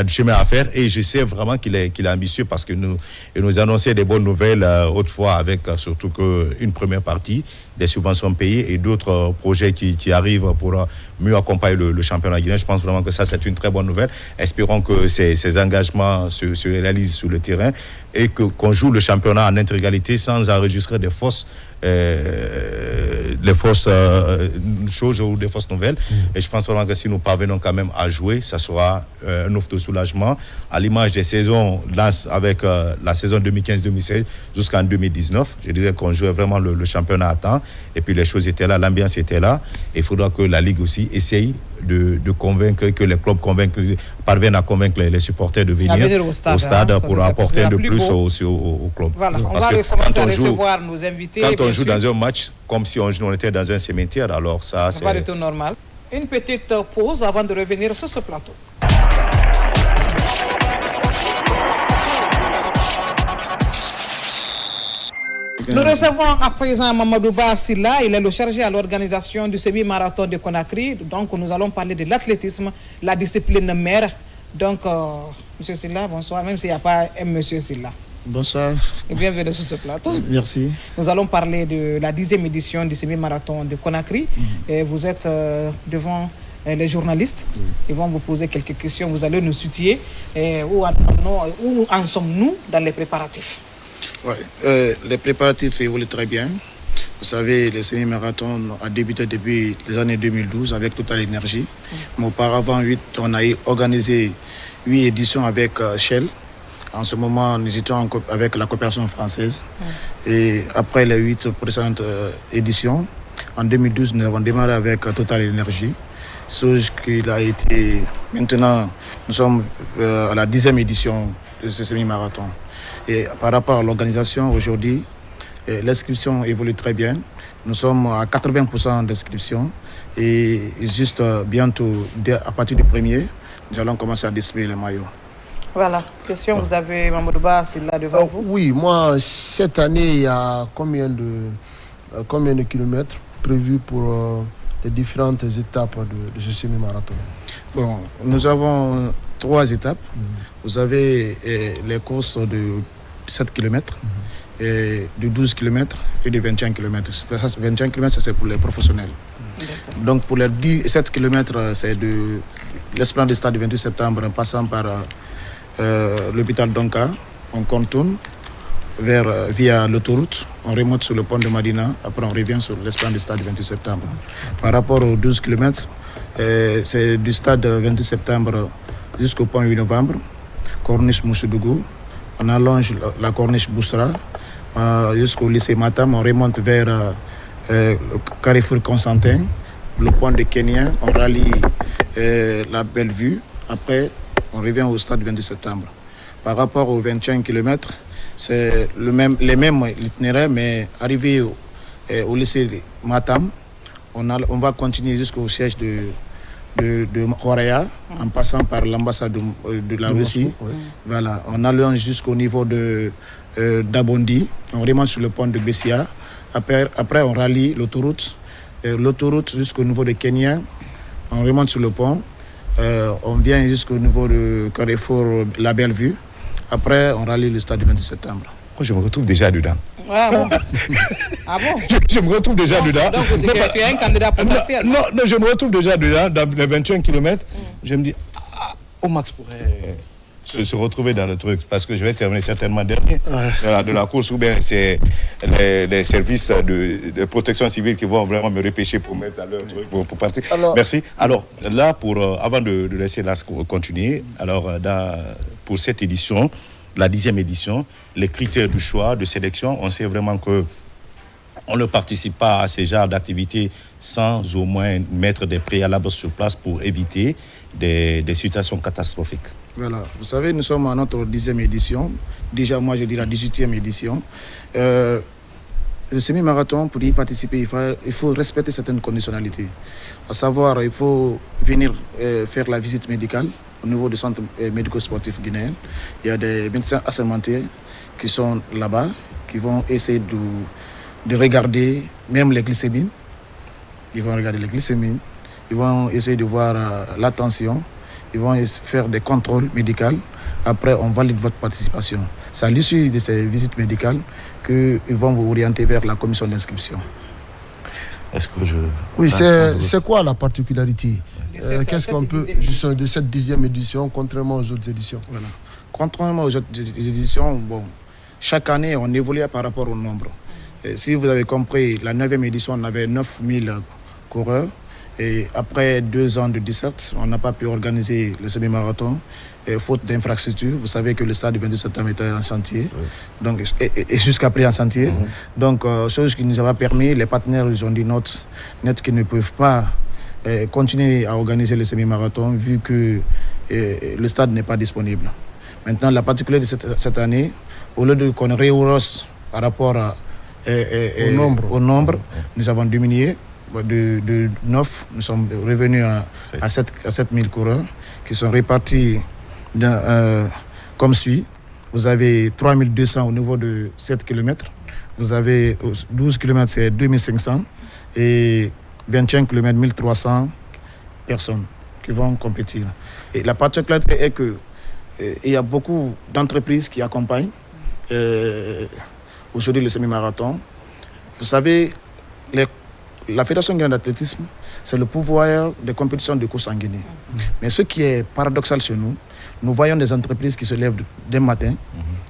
du chemin à faire et je sais vraiment qu'il est ambitieux parce que il nous annonçait des bonnes nouvelles autrefois avec surtout qu'une première partie des subventions payées et d'autres projets qui arrivent pour mieux accompagner le championnat guinéen. Je pense vraiment que ça c'est une très bonne nouvelle. Espérons que ces engagements se réalisent sur le terrain et qu'on joue le championnat en intégralité sans enregistrer des fausses choses ou des fausses nouvelles. Et je pense vraiment que si nous parvenons quand même à jouer, ça sera un offre de soulagement à l'image des saisons avec la saison 2015-2016 jusqu'en 2019. Je disais qu'on jouait vraiment le championnat à temps et puis les choses étaient là, l'ambiance était là et il faudra que la Ligue aussi essaye de convaincre, que les clubs parviennent à convaincre les supporters de venir au stade pour apporter de plus au club. Voilà, on va commencer à recevoir nos invités. Quand on joue dans un match comme si on était dans un cimetière, alors ça c'est... pas du tout normal. Une petite pause avant de revenir sur ce plateau. Nous recevons à présent Mamadou Ba Silla, il est le chargé à l'organisation du semi-marathon de Conakry. Donc nous allons parler de l'athlétisme, la discipline mère. Donc, M. Silla, bonsoir, même s'il n'y a pas un M. Silla. Bonsoir. Et bienvenue sur ce plateau. Merci. Nous allons parler de la 10e édition du semi-marathon de Conakry. Et vous êtes devant les journalistes. Ils vont vous poser quelques questions. Vous allez nous situer. Où en sommes-nous dans les préparatifs? Ouais, les préparatifs évoluent très bien. Vous savez, le semi-marathon a débuté depuis les années 2012 avec Total Energy. Mais auparavant, on a organisé 8 éditions avec Shell. En ce moment, nous étions avec la coopération française. Et après les 8 précédentes éditions, en 2012, nous avons démarré avec Total Energy. Chose qu'il a été... Maintenant, nous sommes à la 10e édition de ce semi-marathon. Et par rapport à l'organisation, aujourd'hui, l'inscription évolue très bien. Nous sommes à 80% d'inscription. Et juste bientôt, à partir du 1er, nous allons commencer à distribuer les maillots. Voilà. Question, vous avez Mamadou Ba Silla devant vous. Oui, moi, cette année, il y a combien de kilomètres prévus pour les différentes étapes de ce semi-marathon? Bon, nous avons 3 étapes. Vous avez les courses de 7 km, et de 12 km et de 25 km. 25 km, c'est pour les professionnels. Donc pour les 7 km, c'est de l'Esplanade du Stade du 28 septembre en passant par l'hôpital Donka. On contourne via l'autoroute, on remonte sur le pont de Madina, après on revient sur l'Esplanade du Stade du 28 septembre. Par rapport aux 12 km, c'est du stade 28 septembre jusqu'au pont 8 novembre, Corniche Mouchoudougou, on allonge la Corniche Boussra jusqu'au lycée Matam, on remonte vers Carrefour Constantin, le pont de Kenya, on rallie la Bellevue, après on revient au stade 28 septembre. Par rapport aux 25 km, c'est les mêmes itinéraires, mais arrivé au lycée Matam, on va continuer jusqu'au siège de Horea, en passant par l'ambassade de la Russie. Voilà, on allonge jusqu'au niveau d'Abondi, on remonte sur le pont de Bessia, Après, on rallie l'autoroute. L'autoroute jusqu'au niveau de Kenya. On remonte sur le pont. On vient jusqu'au niveau de Carrefour La Bellevue. Après, on rallie le stade du 28 septembre. Moi, je me retrouve déjà dedans. Ah bon? Ah bon? Je me retrouve déjà dedans. Donc, tu es un candidat potentiel. Non, je me retrouve déjà dedans, dans les 21 km. Je me dis, Max pourrait se retrouver dans le truc, parce que je vais terminer certainement dernier de la course, ou bien c'est les services de protection civile qui vont vraiment me repêcher pour mettre dans leur truc, pour partir. Alors, merci. Alors, là, avant de laisser Las continuer, alors, pour cette édition, la 10e édition, les critères du choix, de sélection, on sait vraiment que on ne participe pas à ces genres d'activités sans au moins mettre des préalables sur place pour éviter des situations catastrophiques. Voilà, vous savez, nous sommes à notre 10e édition. Déjà, moi, je dis la 18e édition. Le semi-marathon, pour y participer, il faut respecter certaines conditionnalités. À savoir, il faut venir faire la visite médicale au niveau du centre médico-sportif guinéen. Il y a des médecins assermentés qui sont là-bas, qui vont essayer de regarder même les glycémies. Ils vont regarder les glycémies. Ils vont essayer de voir la tension. Ils vont faire des contrôles médicaux. Après, on valide votre participation. C'est à l'issue de ces visites médicales qu'ils vont vous orienter vers la commission d'inscription. Est-ce que je... Oui, c'est quoi la particularité? Qu'est-ce qu'on peut, de cette 10e édition, contrairement aux autres éditions? Voilà. Contrairement aux autres éditions, bon, chaque année, on évolue par rapport au nombre. Et si vous avez compris, la 9e édition, on avait 9000 coureurs. Et après 2 ans de 17, on n'a pas pu organiser le semi-marathon, faute d'infrastructure. Vous savez que le stade du 22 septembre était en chantier, donc, et jusqu'après en chantier. Donc, chose qui nous a permis, les partenaires ils ont dit net qu'ils ne peuvent pas continuer à organiser le semi-marathon vu que le stade n'est pas disponible. Maintenant, la particularité de cette année, au lieu de qu'on rehausse par rapport au nombre, nous avons diminué. De 9, nous sommes revenus à 7000 coureurs qui sont répartis comme suit. Vous avez 3200 au niveau de 7 km. Vous avez 12 km, c'est 2500. Et 21 km, 1300 personnes qui vont compétir. Et la particularité est qu'il y a beaucoup d'entreprises qui accompagnent aujourd'hui le semi-marathon. Vous savez, la Fédération guinéenne d'athlétisme, c'est le pouvoir des compétitions de course en Guinée. Mais ce qui est paradoxal chez nous, nous voyons des entreprises qui se lèvent dès matin,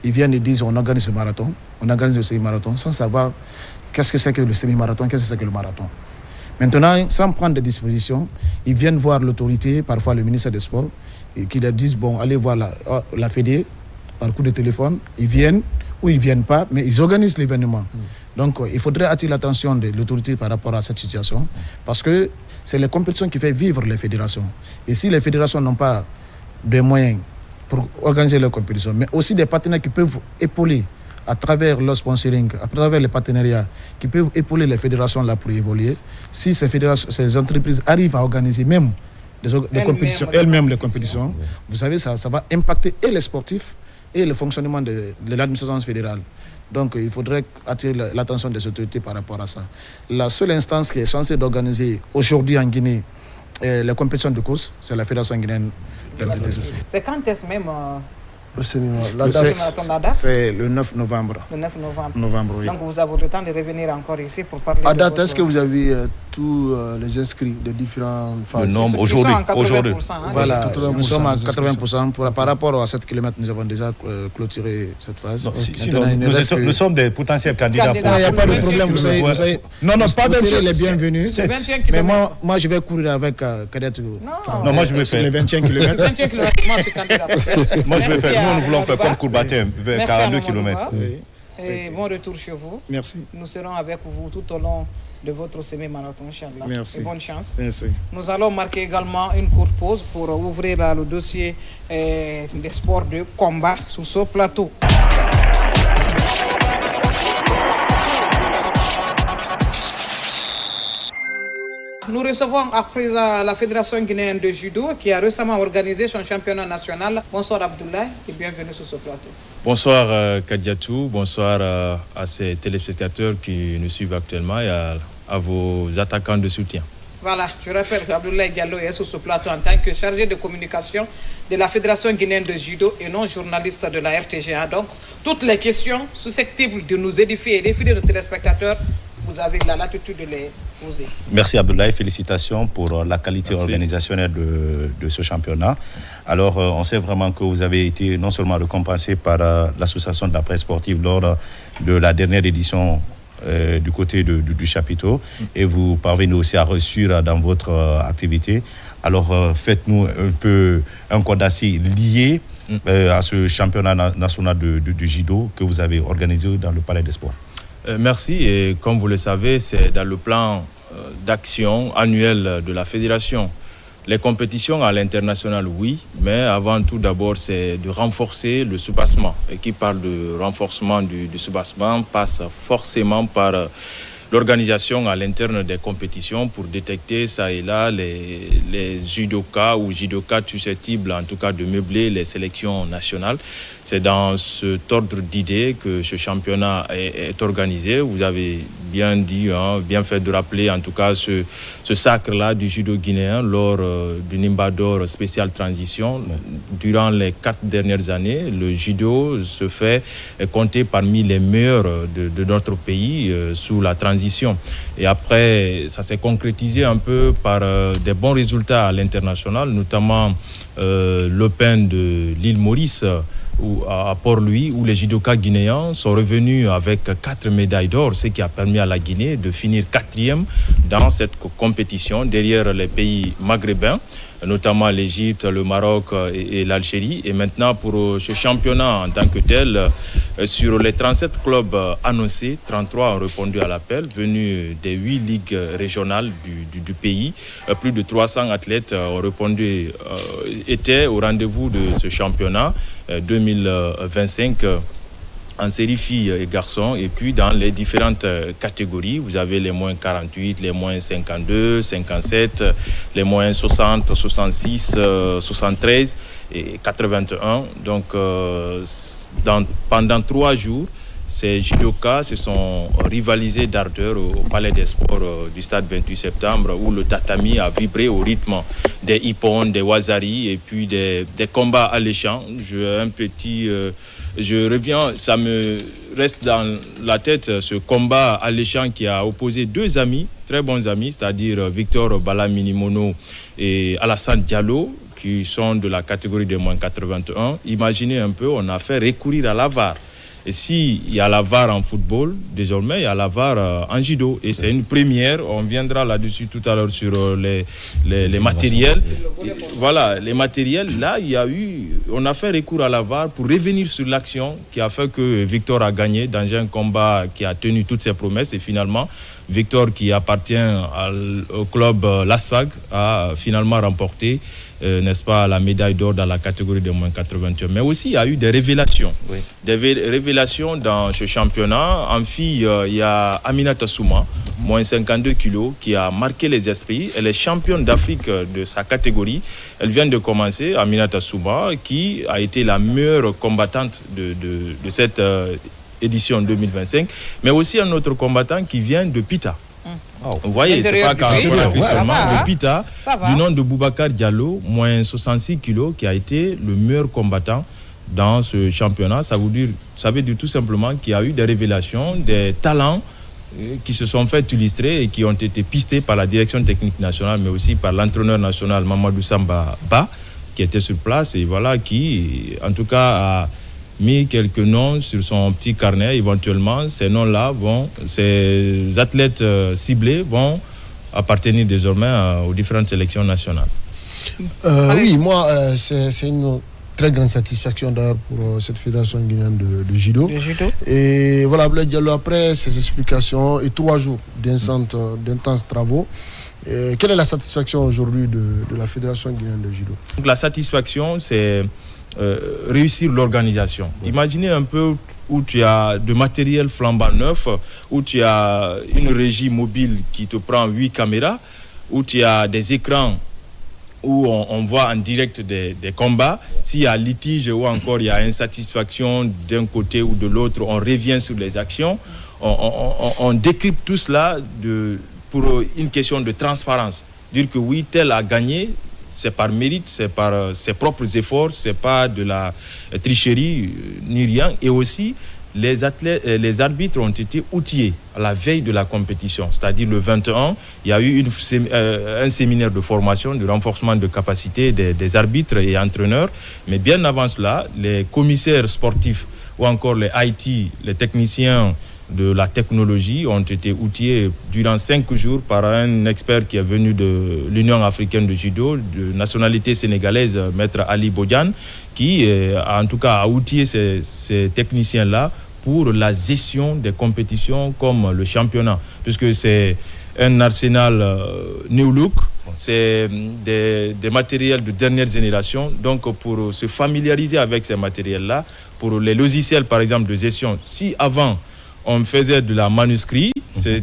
ils viennent et disent on organise le marathon, on organise le semi-marathon, sans savoir qu'est-ce que c'est que le semi-marathon, qu'est-ce que c'est que le marathon. Maintenant, sans prendre des dispositions, ils viennent voir l'autorité, parfois le ministère des Sports, et qui leur disent bon, allez voir la Fédé par coup de téléphone, ils viennent ou ils ne viennent pas, mais ils organisent l'événement. Donc, il faudrait attirer l'attention de l'autorité par rapport à cette situation, parce que c'est les compétitions qui font vivre les fédérations. Et si les fédérations n'ont pas de moyens pour organiser leurs compétitions, mais aussi des partenaires qui peuvent épauler à travers leur sponsoring, à travers les partenariats, qui peuvent épauler les fédérations là pour évoluer, si ces entreprises arrivent à organiser même des compétitions, elles-mêmes les compétitions, vous savez, ça va impacter et les sportifs et le fonctionnement de l'administration fédérale. Donc, il faudrait attirer l'attention des autorités par rapport à ça. La seule instance qui est censée d'organiser aujourd'hui en Guinée les compétitions de course, c'est la Fédération guinéenne d'athlétisme. C'est quand est-ce même le semi-marathon? C'est le 9 novembre. Le 9 novembre. Oui. Donc, vous avez le temps de revenir encore ici pour parler à date, est-ce que vous avez tous les inscrits de différentes phases? Le nombre aujourd'hui. Voilà, nous sommes à 80%. Par rapport à 7 km, nous avons déjà clôturé cette phase. Non, nous sommes des potentiels candidats. Il n'y a pas de problème, vous savez. Non, pas vous serez les bienvenus. Mais moi, je vais courir avec Cadet. Non, moi, je vais faire les 25 km. 25 km, moi, je suis candidat. Moi, je vais faire. Nous voulons faire comme Courbatin, 42 km. Et bon retour chez vous. Merci. Nous serons avec vous tout au long de votre semi-marathon, Inch'Allah. Merci. Et bonne chance. Merci. Nous allons marquer également une courte pause pour ouvrir le dossier des sports de combat sur ce plateau. Nous recevons à présent la Fédération guinéenne de judo qui a récemment organisé son championnat national. Bonsoir Abdoulaye et bienvenue sur ce plateau. Bonsoir Kadiatou, bonsoir à ces téléspectateurs qui nous suivent actuellement et à vos attaquants de soutien. Voilà, je rappelle qu'Abdoulaye Diallo est sur ce plateau en tant que chargé de communication de la Fédération guinéenne de judo et non journaliste de la RTGA. Donc, toutes les questions susceptibles de nous édifier et d'édifier nos téléspectateurs, vous avez la latitude de les poser. Merci Abdoulaye, félicitations pour la qualité organisationnelle de ce championnat. Alors, on sait vraiment que vous avez été non seulement récompensé par l'association de la presse sportive lors de la dernière édition du côté du chapiteau, et vous parvenez aussi à réussir dans votre activité. Alors, faites-nous un peu un condensé lié à ce championnat national de judo que vous avez organisé dans le Palais des Sports. Merci, et comme vous le savez, c'est dans le plan d'action annuel de la fédération. Les compétitions à l'international, oui, mais avant tout d'abord, c'est de renforcer le soubassement. Et qui parle de renforcement du soubassement passe forcément par l'organisation à l'interne des compétitions pour détecter ça et là les judokas ou judokas susceptibles en tout cas de meubler les sélections nationales. C'est dans cet ordre d'idées que ce championnat est organisé. Vous avez bien dit, bien fait de rappeler en tout cas ce sacre-là du judo guinéen lors du Nimba d'or spécial transition. Durant les 4 dernières années, le judo se fait compter parmi les meilleurs de notre pays sous la transition. Et après, ça s'est concrétisé un peu par des bons résultats à l'international, notamment l'Open de l'île Maurice, à Port-Louis, où les judokas guinéens sont revenus avec 4 médailles d'or, ce qui a permis à la Guinée de finir 4e dans cette compétition, derrière les pays maghrébins, notamment l'Égypte, le Maroc et l'Algérie. Et maintenant, pour ce championnat en tant que tel, sur les 37 clubs annoncés, 33 ont répondu à l'appel, venus des 8 ligues régionales du pays. Plus de 300 athlètes ont répondu, étaient au rendez-vous de ce championnat 2025 en série filles et garçons, et puis dans les différentes catégories, vous avez les moins 48, les moins 52, 57, les moins 60, 66, 73 et 81. Donc pendant 3 jours, ces judokas se sont rivalisés d'ardeur au Palais des Sports du stade 28 septembre, où le tatami a vibré au rythme des hippons, des wazari et puis des combats alléchants. Je reviens, ça me reste dans la tête ce combat alléchant qui a opposé 2 amis, très bons amis, c'est-à-dire Victor Balaminimono et Alassane Diallo, qui sont de la catégorie des moins 81. Imaginez un peu, on a fait recourir à la VAR. Et s'il y a la VAR en football, désormais, il y a la VAR en judo. Et c'est une première. On viendra là-dessus tout à l'heure sur les matériels. Voilà, les matériels. Là, on a fait recours à la VAR pour revenir sur l'action qui a fait que Victor a gagné dans un combat qui a tenu toutes ses promesses. Et finalement, Victor, qui appartient au club Lasfag, a finalement remporté n'est-ce pas, la médaille d'or dans la catégorie de moins 81. Mais aussi, il y a eu des révélations. Oui. Des révélations dans ce championnat. En filles, il y a Aminata Souma, moins 52 kilos, qui a marqué les esprits. Elle est championne d'Afrique de sa catégorie. Elle vient de commencer, Aminata Souma, qui a été la meilleure combattante de cette édition 2025. Mais aussi un autre combattant qui vient de Pita. Vous voyez, c'est pas qu'à le Pita, du nom de Boubacar Diallo, moins 66 kilos, qui a été le meilleur combattant dans ce championnat. Ça veut dire tout simplement qu'il y a eu des révélations, des talents qui se sont fait illustrer et qui ont été pistés par la direction technique nationale, mais aussi par l'entraîneur national Mamadou Samba Ba, qui était sur place et voilà, qui en tout cas a mis quelques noms sur son petit carnet. Éventuellement, ces noms-là ces athlètes ciblés vont appartenir désormais aux différentes sélections nationales. Oui, moi, c'est une très grande satisfaction d'ailleurs pour cette fédération guinéenne de judo. Et voilà, Diallo, après ces explications et 3 jours d'intenses travaux, quelle est la satisfaction aujourd'hui de la fédération guinéenne de judo? Donc, la satisfaction, c'est réussir l'organisation. Imaginez un peu où tu as de matériel flambant neuf, où tu as une régie mobile qui te prend 8 caméras, où tu as des écrans où on voit en direct des combats. S'il y a litige ou encore il y a insatisfaction d'un côté ou de l'autre, on revient sur les actions. On décrypte tout cela pour une question de transparence. Dire que oui, tel a gagné, c'est par mérite, c'est par ses propres efforts, c'est pas de la tricherie ni rien. Et aussi, les arbitres ont été outillés à la veille de la compétition. C'est-à-dire le 21, il y a eu un séminaire de formation, de renforcement de capacité des arbitres et entraîneurs. Mais bien avant cela, les commissaires sportifs ou encore les IT, les techniciens de la technologie ont été outillés durant 5 jours par un expert qui est venu de l'Union africaine de judo, de nationalité sénégalaise, Maître Ali Bodian, qui en tout cas a outillé ces techniciens-là pour la gestion des compétitions comme le championnat, puisque c'est un arsenal new look, c'est des matériels de dernière génération. Donc pour se familiariser avec ces matériels-là, pour les logiciels par exemple de gestion, si avant on faisait de la manuscrit,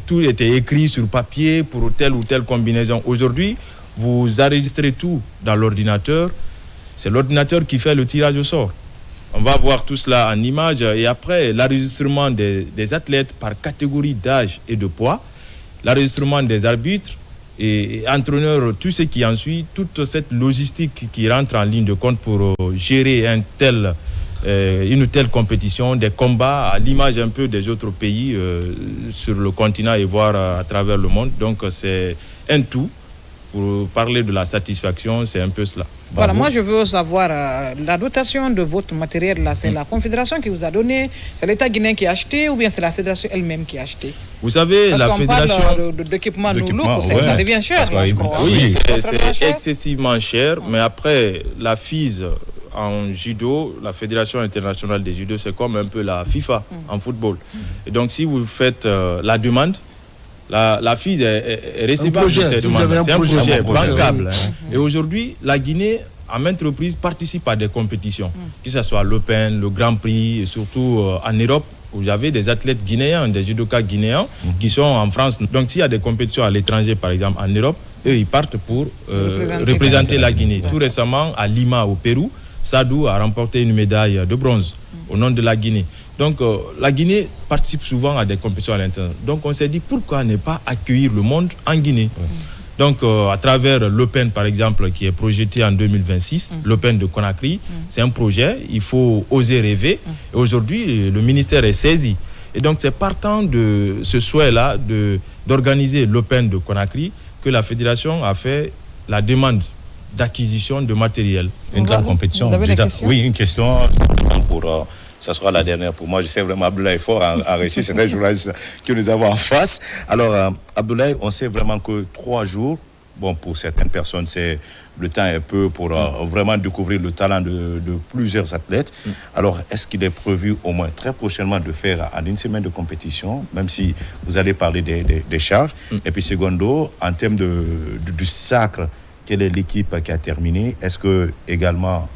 tout était écrit sur papier pour telle ou telle combinaison. Aujourd'hui, vous enregistrez tout dans l'ordinateur. C'est l'ordinateur qui fait le tirage au sort. On va voir tout cela en images. Et après, l'enregistrement des athlètes par catégorie d'âge et de poids, l'enregistrement des arbitres et entraîneurs, tout ce qui en suit, toute cette logistique qui rentre en ligne de compte pour gérer une telle compétition, des combats à l'image un peu des autres pays sur le continent et voire à travers le monde. Donc c'est un tout. Pour parler de la satisfaction, c'est un peu cela. Voilà, moi je veux savoir, la dotation de votre matériel, là, c'est la Confédération qui vous a donné, c'est l'État guinéen qui a acheté ou bien c'est la Fédération elle-même qui a acheté? Vous savez, parce la Fédération... parle d'équipement lourd, ça devient cher. Oui, c'est excessivement cher, mais après, la FIS en judo, la Fédération internationale des judo, c'est comme un peu la FIFA en football. Et donc si vous faites la demande, la FIS est réciproque de cette demande. C'est un projet bancable. Et aujourd'hui, la Guinée, à maintes reprises, participe à des compétitions, que ce soit l'Open, le Grand Prix, et surtout en Europe, où il y avait des athlètes guinéens, des judokas guinéens qui sont en France. Donc s'il y a des compétitions à l'étranger, par exemple en Europe, eux, ils partent pour représenter la Guinée. Tout récemment, à Lima, au Pérou, Sadou a remporté une médaille de bronze au nom de la Guinée. Donc la Guinée participe souvent à des compétitions à l'international. Donc on s'est dit pourquoi ne pas accueillir le monde en Guinée. Donc à travers l'Open par exemple qui est projeté en 2026, l'Open de Conakry, c'est un projet, il faut oser rêver. Et aujourd'hui le ministère est saisi. Et donc c'est partant de ce souhait-là d'organiser l'Open de Conakry que la fédération a fait la demande d'acquisition de matériel. Une grande compétition. Oui, une question simplement pour... ça sera la dernière pour moi. Je sais vraiment Abdoulaye est fort en récit. C'est un journaliste que nous avons en face. Alors, Abdoulaye, on sait vraiment que 3 jours, bon, pour certaines personnes, c'est le temps un peu pour vraiment découvrir le talent de plusieurs athlètes. Alors, est-ce qu'il est prévu au moins très prochainement de faire en une semaine de compétition, même si vous allez parler des charges? Et puis, secondo, en termes du sacre, quelle est l'équipe qui a terminé? Est-ce que également...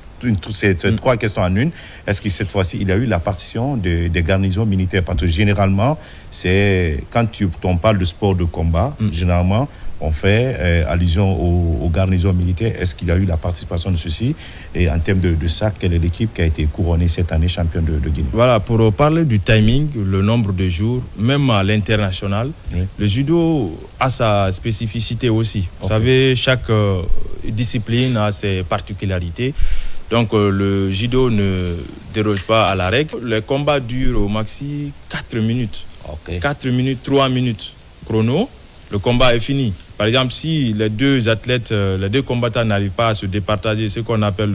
ces 3 questions en une. Est-ce que cette fois-ci, il y a eu la partition des garnisons militaires? Parce que généralement, c'est quand on parle de sport de combat, généralement, on fait allusion aux garnisons militaires. Est-ce qu'il y a eu la participation de ceci? Et en termes de ça, quelle est l'équipe qui a été couronnée cette année championne de Guinée? Voilà, pour parler du timing, le nombre de jours, même à l'international, le judo a sa spécificité aussi. Vous savez, chaque discipline a ses particularités. Donc le judo ne déroge pas à la règle. Les combats durent au maxi 4 minutes. 4 minutes, 3 minutes chrono, le combat est fini. Par exemple, si les deux athlètes, les deux combattants n'arrivent pas à se départager, ce qu'on appelle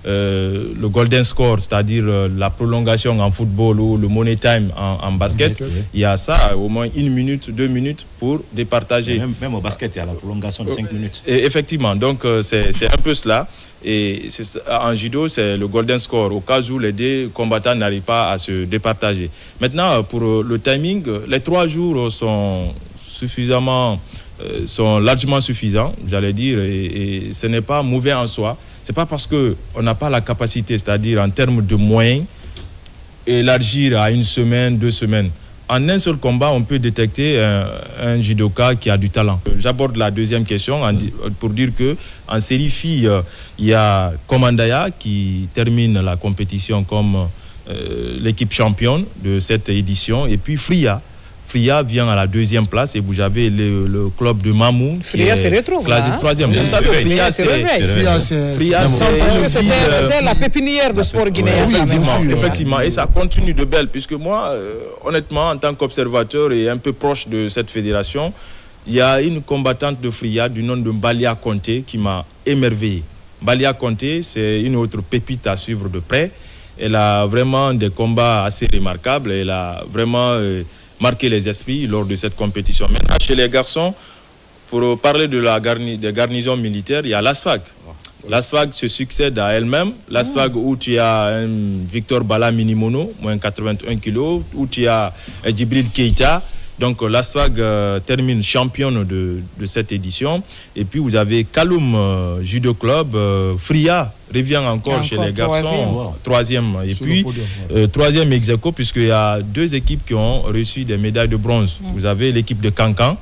le golden score, c'est-à-dire la prolongation en football ou le money time en basket, il y a ça, au moins 1 minute, 2 minutes pour départager. Même au basket, il y a la prolongation de 5 minutes. Et effectivement, donc c'est un peu cela. Et en judo, c'est le golden score, au cas où les deux combattants n'arrivent pas à se départager. Maintenant, pour le timing, les 3 jours sont largement suffisants, j'allais dire, et ce n'est pas mauvais en soi. C'est pas parce qu'on n'a pas la capacité, c'est-à-dire en termes de moyens, élargir à 1 semaine, 2 semaines. en un seul combat, on peut détecter un judoka qui a du talent. J'aborde la deuxième question pour dire qu'en série filles, il y a Komandaya qui termine la compétition comme l'équipe championne de cette édition. Et puis Fria vient à la deuxième place et vous avez le club de Mamou qui est classé troisième. Vous savez, Fria, c'était la pépinière de sport guinéen. Effectivement, et ça continue de belle, puisque moi, honnêtement, en tant qu'observateur et un peu proche de cette fédération, il y a une combattante de Fria du nom de Balia Conté qui m'a émerveillé. Balia Conté, c'est une autre pépite à suivre de près. Elle a vraiment des combats assez remarquables. Elle a vraiment marqué les esprits lors de cette compétition. Maintenant, chez les garçons, pour parler de des garnisons militaires, il y a l'ASFAG. L'ASFAG se succède à elle-même. L'ASFAG où tu as un Victor Bala Minimono, moins 81 kg, où tu as Djibril Keita. Donc l'ASFAG termine championne de cette édition. Et puis vous avez Kaloum Judo Club, Fria revient encore chez les garçons, troisième. Et puis troisième ex-aequo, puisqu'il y a deux équipes qui ont reçu des médailles de bronze. Vous avez l'équipe de Cancan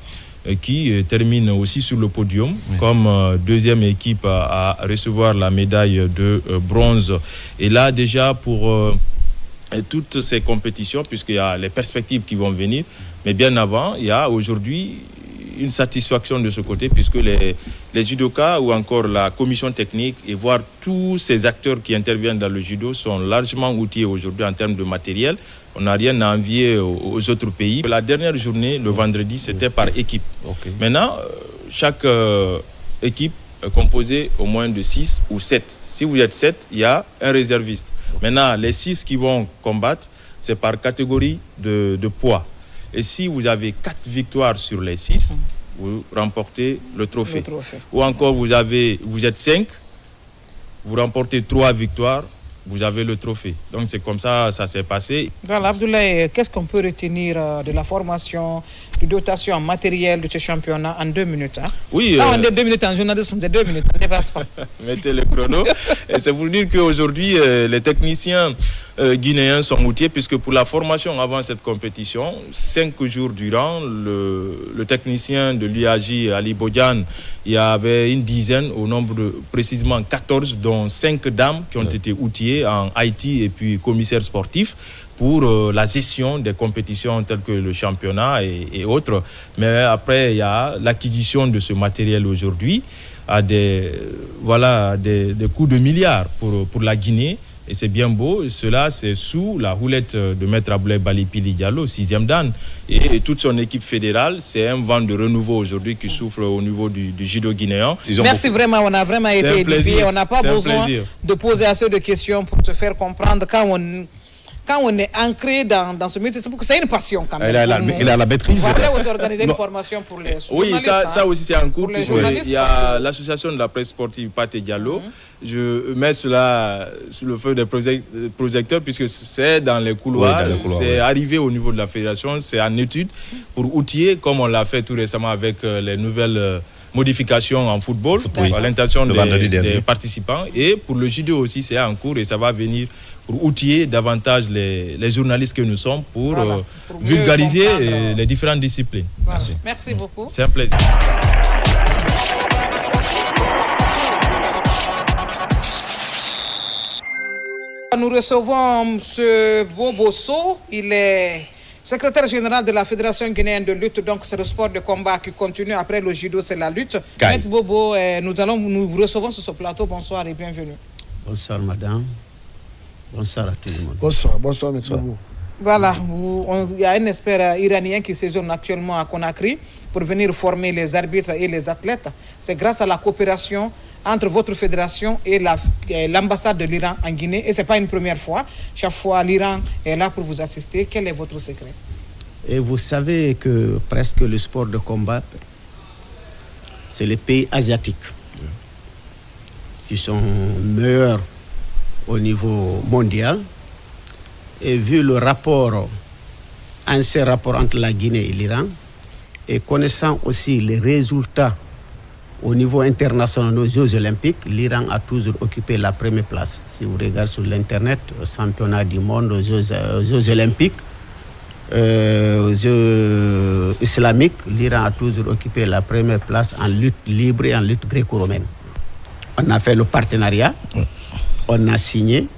qui termine aussi sur le podium comme deuxième équipe à recevoir la médaille de bronze. Et là déjà pour toutes ces compétitions, puisqu'il y a les perspectives qui vont venir, mais bien avant, il y a aujourd'hui une satisfaction de ce côté, puisque les judokas ou encore la commission technique et voire tous ces acteurs qui interviennent dans le judo sont largement outillés aujourd'hui en termes de matériel. On n'a rien à envier aux autres pays. La dernière journée, le vendredi, c'était par équipe. Maintenant, chaque équipe est composée au moins de 6 ou 7. Si vous êtes 7, il y a un réserviste. Maintenant, les 6 qui vont combattre, c'est par catégorie de poids. Et si vous avez 4 victoires sur les 6, vous remportez le trophée. Ou encore, vous êtes 5, vous remportez 3 victoires, vous avez le trophée. Donc c'est comme ça s'est passé. Voilà, Abdoulaye, qu'est-ce qu'on peut retenir de la formation, de dotation en matériel de ce championnat en 2 minutes Oui. On est 2 minutes en journalisme, c'est 2 minutes, on ne dépasse pas. Mettez le chrono. Et c'est pour dire qu'aujourd'hui, les techniciens guinéens sont outillés, puisque pour la formation avant cette compétition, 5 jours durant, le technicien de l'UAJ, Ali Bodian, il y avait une dizaine, au nombre de précisément 14, dont 5 dames qui ont été outillées en IT et puis commissaire sportif pour la gestion des compétitions telles que le championnat et autres. Mais après, il y a l'acquisition de ce matériel aujourd'hui à des coûts de milliards pour la Guinée. Et c'est bien beau. Cela, c'est sous la houlette de Maître Abdoulaye Balipili Diallo, 6e dan. Et toute son équipe fédérale, c'est un vent de renouveau aujourd'hui qui souffle au niveau du judo guinéen. Merci vraiment, on a vraiment été édifiés. On n'a pas besoin de poser assez de questions pour se faire comprendre quand on est ancré dans ce métier. C'est une passion quand même. Il a la maîtrise. Vous organisez une formation pour les Oui, ça aussi c'est en cours. Il y a l'association de la presse sportive Pathé Diallo. Je mets cela sur le feu des projecteurs puisque c'est dans les couloirs. C'est arrivé au niveau de la fédération. C'est en étude pour outiller, comme on l'a fait tout récemment avec les nouvelles modifications en football. À l'intention des participants. Et pour le judo aussi, c'est en cours et ça va venir pour outiller davantage les journalistes que nous sommes pour vulgariser les différentes disciplines. Voilà. Merci beaucoup. C'est un plaisir. Nous recevons M. Bobo Sow, il est secrétaire général de la Fédération guinéenne de lutte, donc c'est le sport de combat qui continue. Après le judo, c'est la lutte. M. Bobo, nous vous recevons sur ce plateau. Bonsoir et bienvenue. Bonsoir madame. Bonsoir à tout le monde. Bonsoir M. Bobo. Voilà, il y a un expert iranien qui séjourne actuellement à Conakry pour venir former les arbitres et les athlètes. C'est grâce à la coopération entre votre fédération et l'ambassade de l'Iran en Guinée. Et ce n'est pas une première fois. Chaque fois, l'Iran est là pour vous assister. Quel est votre secret? Et vous savez que presque le sport de combat, c'est les pays asiatiques qui sont meilleurs au niveau mondial. Et vu le rapport, ancien rapport entre la Guinée et l'Iran, et connaissant aussi les résultats au niveau international aux Jeux Olympiques, l'Iran a toujours occupé la première place. Si vous regardez sur l'Internet, au championnat du monde, aux Jeux Olympiques, aux Jeux islamiques, l'Iran a toujours occupé la première place en lutte libre et en lutte gréco-romaine. On a fait le partenariat, on a signé,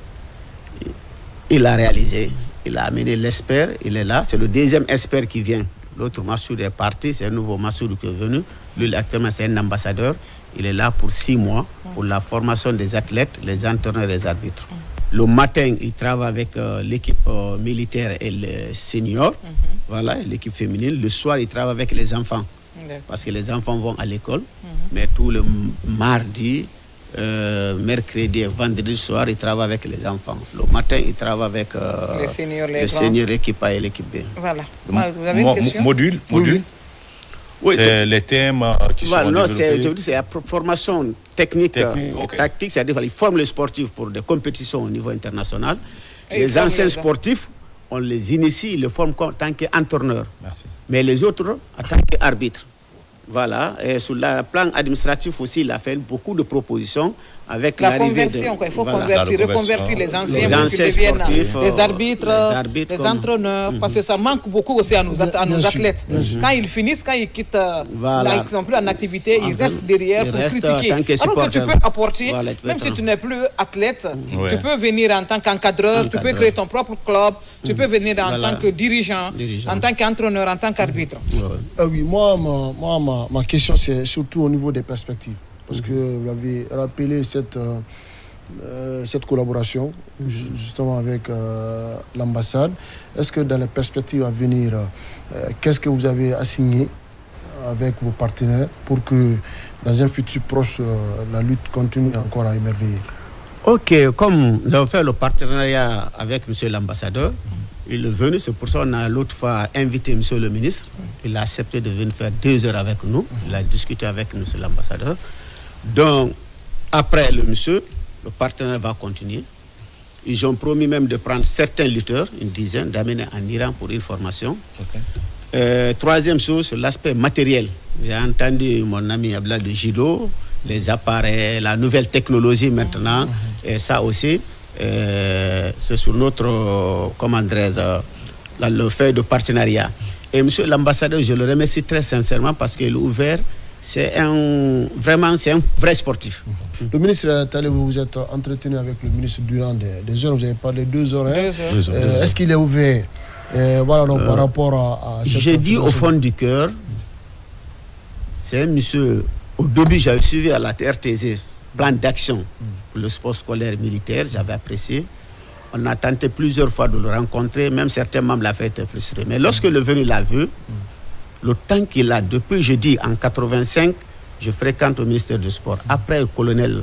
il a réalisé, il a amené l'expert, il est là, c'est le deuxième expert qui vient. L'autre Massoud est parti, c'est un nouveau Massoud qui est venu. Lui, actuellement, c'est un ambassadeur. Il est là pour 6 mois pour la formation des athlètes, les entraîneurs et les arbitres. Le matin, il travaille avec l'équipe militaire et les seniors, voilà, l'équipe féminine. Le soir, il travaille avec les enfants, parce que les enfants vont à l'école. Mais tout le mardi, mercredi et vendredi soir, il travaille avec les enfants. Le matin, il travaille avec les seniors, l'équipe A et l'équipe B. Voilà. Vous avez une question? Module. Oui, c'est les thèmes qui sont développés. C'est la formation technique, tactique, c'est-à-dire qu'ils forment les sportifs pour des compétitions au niveau international. Les anciens sportifs, on les initie, ils les forment en tant qu'entraîneurs. Mais les autres, en tant qu'arbitres. Voilà, et sur le plan administratif aussi, il a fait beaucoup de propositions avec la conversion. Il faut reconvertir les anciens pour qu'ils deviennent les arbitres, les entraîneurs, parce que ça manque beaucoup aussi à nos athlètes. Quand ils finissent, quand ils quittent, ils sont plus en activité, ils restent derrière pour critiquer. Alors que tu peux apporter, même si tu n'es plus athlète, tu peux venir en tant qu'encadreur, tu peux créer ton propre club, tu peux venir en tant que dirigeant, en tant qu'entraîneur, en tant qu'arbitre. Oui, moi, ma question, c'est surtout au niveau des perspectives. Parce que vous avez rappelé cette collaboration, justement, avec l'ambassade. Est-ce que dans les perspectives à venir, qu'est-ce que vous avez assigné avec vos partenaires pour que, dans un futur proche, la lutte continue encore à émerveiller? Ok, comme nous avons fait le partenariat avec M. l'ambassadeur, il est venu, c'est pour ça qu'on a l'autre fois invité M. le ministre. Il a accepté de venir faire 2 heures avec nous. Il a discuté avec M. l'ambassadeur. Donc, après le monsieur, le partenaire va continuer. Ils ont promis même de prendre certains lutteurs, une dizaine, d'amener en Iran pour une formation. Troisième chose, l'aspect matériel. J'ai entendu mon ami Abla de judo, les appareils, la nouvelle technologie maintenant, et ça aussi. C'est sur notre, le fait de partenariat. Et monsieur l'ambassadeur, je le remercie très sincèrement parce qu'il est ouvert. C'est un vrai sportif. Le ministre, vous vous êtes entretenu avec le ministre durant des heures, vous avez parlé 2 heures. Est-ce qu'il est ouvert voilà, donc, par rapport à cette... J'ai dit au fond du cœur, c'est un monsieur, au début j'avais suivi à la RTZ, plan d'action pour le sport scolaire et militaire, j'avais apprécié. On a tenté plusieurs fois de le rencontrer, même certains membres l'avaient été frustrés. Mais lorsque le venu l'a vu, le temps qu'il a, depuis, je dis, en 85, je fréquente au ministère du Sport. Après le colonel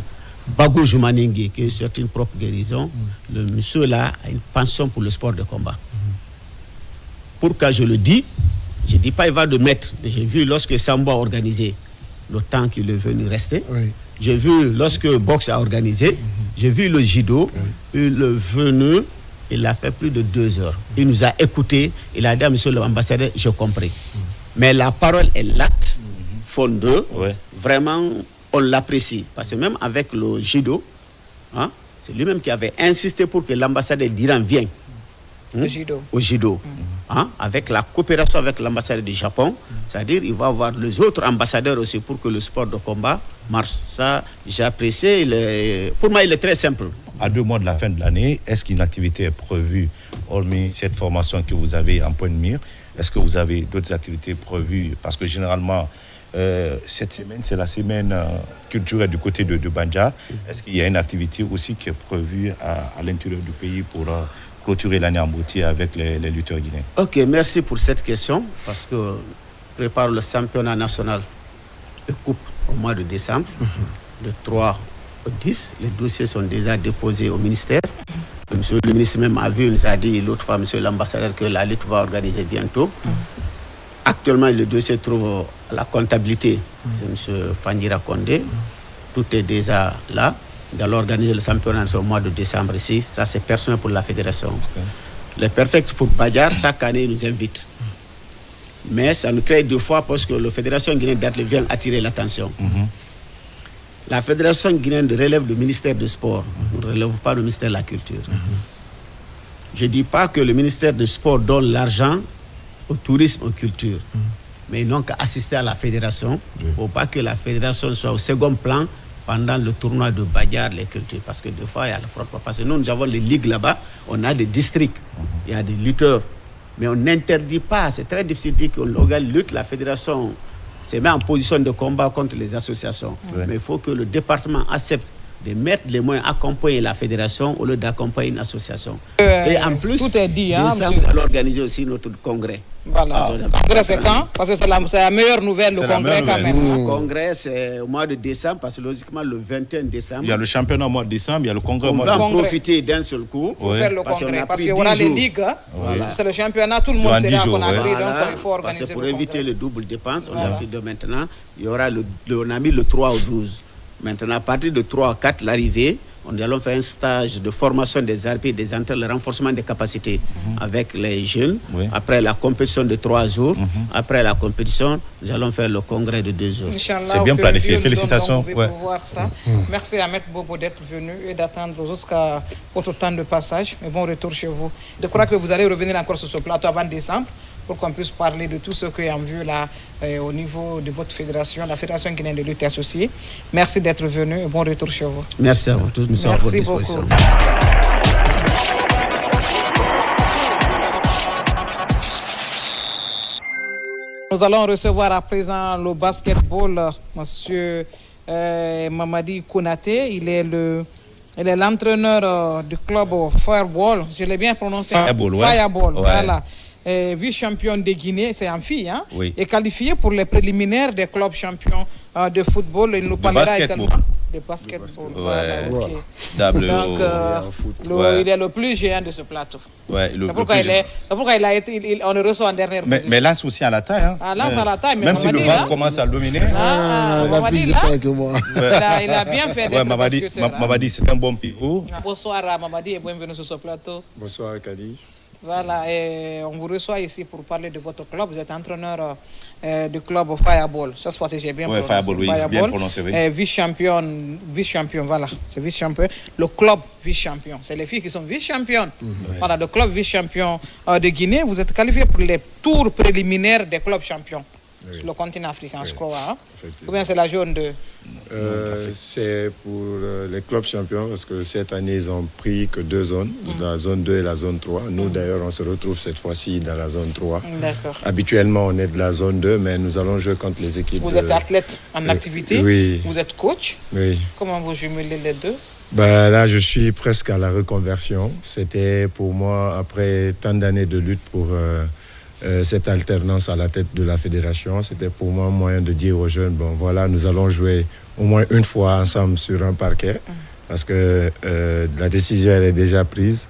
Bagou Joumaningui, qui est sur une propre guérison, le monsieur là a une pension pour le sport de combat. Pourquoi je le dis? Je ne dis pas qu'il va le mettre. J'ai vu lorsque Sambo a organisé, le temps qu'il est venu rester. J'ai vu lorsque Boxe a organisé, j'ai vu le judo, il est venu, il a fait plus de 2 heures. Il nous a écoutés, il a dit à monsieur l'ambassadeur, j'ai compris. Mais la parole est l'acte fondeux, vraiment on l'apprécie. Parce que même avec le judo, c'est lui-même qui avait insisté pour que l'ambassadeur d'Iran vienne au judo. Avec la coopération avec l'ambassadeur du Japon, c'est-à-dire il va avoir les autres ambassadeurs aussi pour que le sport de combat marche. Ça, j'ai apprécié. Pour moi, il est très simple. À 2 mois de la fin de l'année, est-ce qu'une activité est prévue, hormis cette formation que vous avez en point de mire? Est-ce que vous avez d'autres activités prévues? Parce que généralement, cette semaine, c'est la semaine culturelle du côté de Bandjar. Est-ce qu'il y a une activité aussi qui est prévue à l'intérieur du pays pour clôturer l'année en beauté avec les lutteurs guinéens? Ok, merci pour cette question, parce que je prépare le championnat national de coupe au mois de décembre, de 3 au 10. Les dossiers sont déjà déposés au ministère. Monsieur le ministre même a vu, nous a dit l'autre fois, monsieur l'ambassadeur, que la lutte va organiser bientôt. Actuellement, le dossier trouve à la comptabilité. C'est monsieur Fandira Kondé. Tout est déjà là. D'aller organiser le championnat au mois de décembre ici. Ça, c'est personnel pour la fédération. Les perfects pour Badjar, chaque année, ils nous invitent. Mais ça nous crée 2 fois parce que la fédération guinéenne d'athlètes vient attirer l'attention. La fédération guinéenne relève le ministère du Sport. Ne relève pas le ministère de la Culture. Je ne dis pas que le ministère du Sport donne l'argent au tourisme, aux cultures. Mais ils n'ont qu'à assister à la fédération. Il ne faut pas que la fédération soit au second plan pendant le tournoi de Badiar, les cultures. Parce que des fois, il y a le frottement. Parce que nous avons les ligues là-bas, on a des districts, il y a des lutteurs. Mais on n'interdit pas, c'est très difficile de dire que l'organe lutte, la fédération se met en position de combat contre les associations. Mais il faut que le département accepte de mettre les moyens à accompagner la fédération au lieu d'accompagner une association. Et en plus, tout est dit, hein, nous allons organiser aussi notre congrès. Voilà. Le congrès, c'est quand? Parce que c'est la meilleure nouvelle, le congrès, quand même. Le congrès, c'est au mois de décembre, parce que logiquement, le 21 décembre. Il y a le championnat au mois de décembre, il y a le congrès au mois de décembre. On va en profiter d'un seul coup pour faire le congrès. Parce qu'il y aura les ligues. Voilà. C'est le championnat, tout le monde sera en Conakry, donc il faut organiser. Parce que pour éviter le double dépense, on a dit de maintenant, il y aura on a mis le 3 au 12. Maintenant, à partir de 3 à 4, l'arrivée, nous allons faire un stage de formation des RP, des entrées, le renforcement des capacités avec les jeunes. Après la compétition de 3 jours, après la compétition, nous allons faire le congrès de 2 jours. C'est bien planifié. Félicitations. Voir ça. Merci à Maître Bobo d'être venu et d'attendre jusqu'à votre temps de passage. Mais bon retour chez vous. Je crois que vous allez revenir encore sur ce plateau avant décembre, pour qu'on puisse parler de tout ce qui est en vue là au niveau de votre fédération, la Fédération guinéenne de lutte associée. Merci d'être venu et bon retour chez vous. Merci à vous tous, nous sommes à votre disposition. Beaucoup. Nous allons recevoir à présent le basketball, monsieur Mamadi Konaté. Il est l'entraîneur du club Fireball. Je l'ai bien prononcé. Fireball, voilà. Vice-champion de Guinée, c'est en fille, hein, est qualifié pour les préliminaires des clubs champions de football. Il nous parlera également de basketball. Donc, il est le plus géant de ce plateau. C'est pourquoi il a été, on le reçoit en dernière position. Mais Lance aussi à la taille. Hein. Lance à la taille, même si le VAR commence à le dominer. Il a plus de taille que moi. Il a bien fait d'être Mamadi, c'est un bon pivot. Bonsoir Mamadi et bienvenue sur ce plateau. Bonsoir Kadi. Voilà, et on vous reçoit ici pour parler de votre club. Vous êtes entraîneur du club Fireball. Ça, c'est j'ai bien prononcé. Fireball, oui, c'est bien prononcé, oui. Vice-champion, voilà, c'est vice-champion. Le club vice-champion, c'est les filles qui sont vice-championnes. Voilà, le club vice-champion de Guinée. Vous êtes qualifié pour les tours préliminaires des clubs champions. Sur le continent africain, je crois. Hein? Ou bien c'est la zone 2 C'est pour les clubs champions parce que cette année, ils ont pris que 2 zones, la zone 2 et la zone 3. Nous, d'ailleurs, on se retrouve cette fois-ci dans la zone 3. Habituellement, on est de la zone 2, mais nous allons jouer contre les équipes. Vous êtes athlète en activité, vous êtes coach. Comment vous jumelez les deux? Là, je suis presque à la reconversion. C'était pour moi, après tant d'années de lutte pour... cette alternance à la tête de la fédération, c'était pour moi un moyen de dire aux jeunes, bon voilà, nous allons jouer au moins une fois ensemble sur un parquet, parce que la décision elle est déjà prise.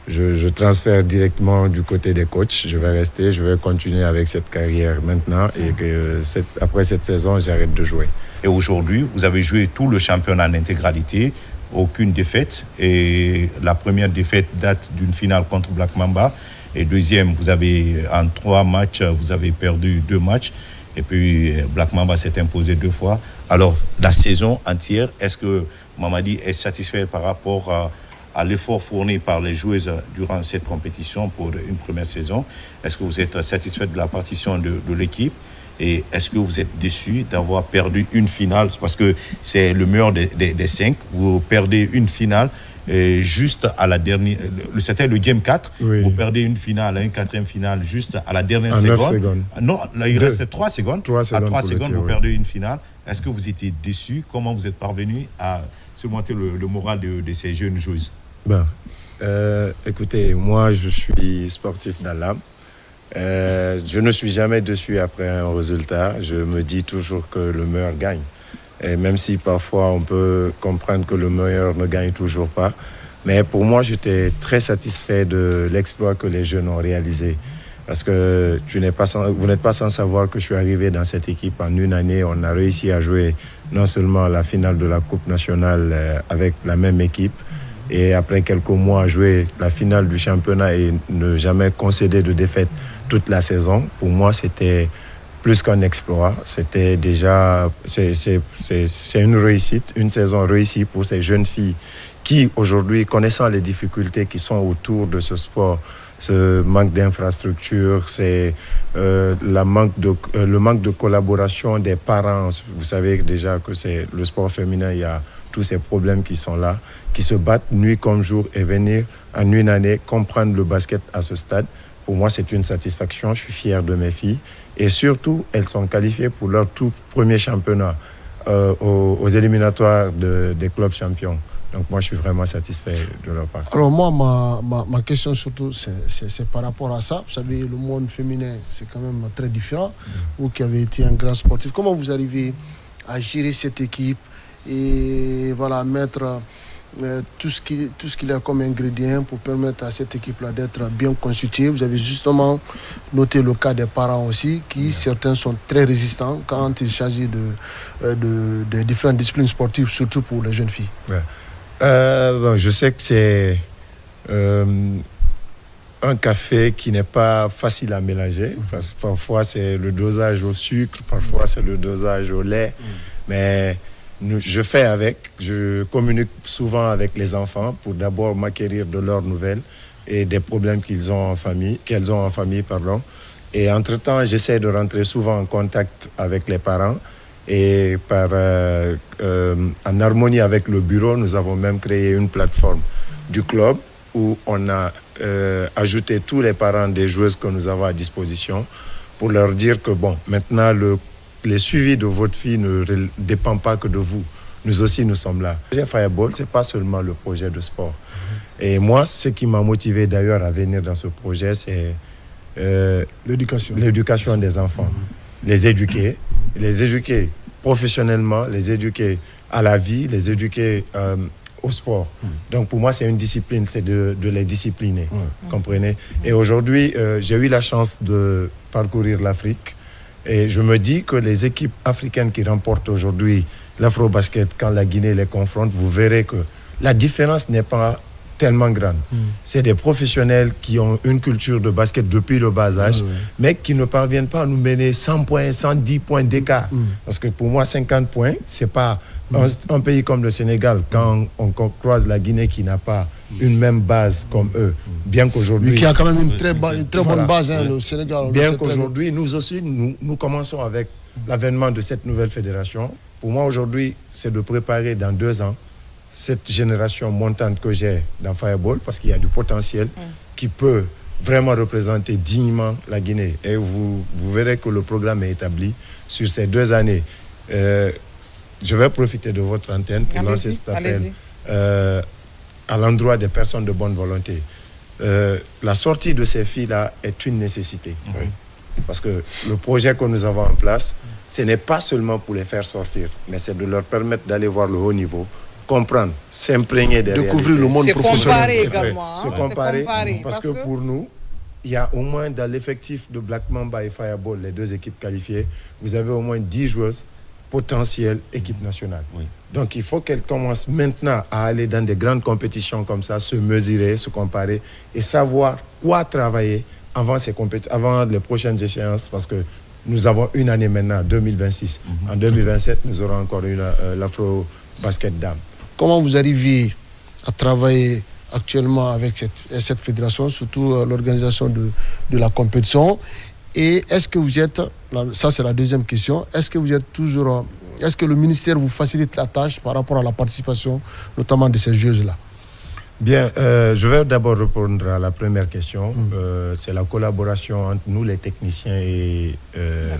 Je transfère directement du côté des coachs, je vais continuer avec cette carrière maintenant, et que après cette saison, j'arrête de jouer. Et aujourd'hui, vous avez joué tout le championnat en intégralité, aucune défaite, et la première défaite date d'une finale contre Black Mamba. Et deuxième, vous avez en 3 matchs, vous avez perdu 2 matchs. Et puis Black Mamba s'est imposé 2 fois. Alors, la saison entière, est-ce que Mamadi est satisfait par rapport à l'effort fourni par les joueuses durant cette compétition pour une première saison? Est-ce que vous êtes satisfait de la partition de l'équipe? Et est-ce que vous êtes déçu d'avoir perdu une finale? Parce que c'est le meilleur des 5. Vous perdez une finale. Et juste à la dernière, c'était le game 4, vous perdez une finale, une 4e finale, juste à la dernière seconde. 9 secondes. Non, là, il reste 3 secondes. 3 secondes. À 3 secondes, vous perdez une finale. Est-ce que vous étiez déçu? Comment vous êtes parvenu à surmonter le moral de ces jeunes joueuses? Écoutez, moi, je suis sportif dans l'âme. Je ne suis jamais déçu après un résultat. Je me dis toujours que le meilleur gagne. Et même si parfois on peut comprendre que le meilleur ne gagne toujours pas. Mais pour moi, j'étais très satisfait de l'exploit que les jeunes ont réalisé. Parce que vous n'êtes pas sans savoir que je suis arrivé dans cette équipe en une année. On a réussi à jouer non seulement la finale de la Coupe nationale avec la même équipe, et après quelques mois jouer la finale du championnat et ne jamais concéder de défaite toute la saison. Pour moi, c'était plus qu'un exploit, c'était déjà, c'est une réussite, une saison réussie pour ces jeunes filles qui, aujourd'hui, connaissant les difficultés qui sont autour de ce sport, ce manque d'infrastructures, c'est le manque de collaboration des parents. Vous savez déjà que c'est le sport féminin, il y a tous ces problèmes qui sont là, qui se battent nuit comme jour et venir en une année comprendre le basket à ce stade. Pour moi, c'est une satisfaction. Je suis fier de mes filles. Et surtout, elles sont qualifiées pour leur tout premier championnat aux éliminatoires des clubs champions. Donc moi, je suis vraiment satisfait de leur part. Alors moi, ma question surtout, c'est par rapport à ça. Vous savez, le monde féminin, c'est quand même très différent. Vous qui avez été un grand sportif, comment vous arrivez à gérer cette équipe et voilà, mettre tout ce qu'il y a comme ingrédient pour permettre à cette équipe-là d'être bien constituée? Vous avez justement noté le cas des parents aussi, qui certains sont très résistants quand il s'agit de différentes disciplines sportives, surtout pour les jeunes filles. Ouais. Bon, je sais que c'est un café qui n'est pas facile à mélanger, parce que parfois c'est le dosage au sucre, parfois c'est le dosage au lait, mais je fais avec, je communique souvent avec les enfants pour d'abord m'acquérir de leurs nouvelles et des problèmes qu'elles ont en famille, Et entre-temps, j'essaie de rentrer souvent en contact avec les parents. Et en harmonie avec le bureau, nous avons même créé une plateforme du club où on a ajouté tous les parents des joueuses que nous avons à disposition pour leur dire que bon, maintenant les suivis de votre fille ne dépendent pas que de vous. Nous aussi, nous sommes là. Le projet Fireball, ce n'est pas seulement le projet de sport. Et moi, ce qui m'a motivé d'ailleurs à venir dans ce projet, c'est l'éducation des enfants. Les éduquer professionnellement, les éduquer à la vie, les éduquer au sport. Donc pour moi, c'est une discipline, c'est de les discipliner, comprenez? Et aujourd'hui, j'ai eu la chance de parcourir l'Afrique et je me dis que les équipes africaines qui remportent aujourd'hui l'Afro-Basket, quand la Guinée les confronte, vous verrez que la différence n'est pas tellement grande. C'est des professionnels qui ont une culture de basket depuis le bas âge, mais qui ne parviennent pas à nous mener 100 points, 110 points d'écart. Parce que pour moi, 50 points, c'est pas un pays comme le Sénégal, quand on croise la Guinée qui n'a pas une même base comme eux, bien qu'aujourd'hui... Mais qui a quand même une très bonne base, le Sénégal. Bien qu'aujourd'hui, nous aussi, nous commençons avec l'avènement de cette nouvelle fédération. Pour moi, aujourd'hui, c'est de préparer dans 2 ans cette génération montante que j'ai dans Fireball, parce qu'il y a du potentiel qui peut vraiment représenter dignement la Guinée. Et vous verrez que le programme est établi sur ces 2 années. Je vais profiter de votre antenne pour lancer cet appel à l'endroit des personnes de bonne volonté. La sortie de ces filles-là est une nécessité. Parce que le projet que nous avons en place, ce n'est pas seulement pour les faire sortir, mais c'est de leur permettre d'aller voir le haut niveau, comprendre, s'imprégner des découvrir le monde professionnel. Se comparer, parce que pour nous, il y a au moins dans l'effectif de Black Mamba et Fireball, les 2 équipes qualifiées, vous avez au moins 10 joueuses potentielles équipe nationale. Donc il faut qu'elles commencent maintenant à aller dans des grandes compétitions comme ça, se mesurer, se comparer et savoir quoi travailler avant les prochaines échéances, parce que nous avons une année maintenant, 2026. En 2027, nous aurons encore l'Afro-Basket Dame. Comment vous arrivez à travailler actuellement avec cette fédération, surtout l'organisation de la compétition? Et est-ce que vous êtes, ça c'est la deuxième question, est-ce que le ministère vous facilite la tâche par rapport à la participation, notamment de ces joueuses-là? Bien, je vais d'abord répondre à la première question. C'est la collaboration entre nous, les techniciens, et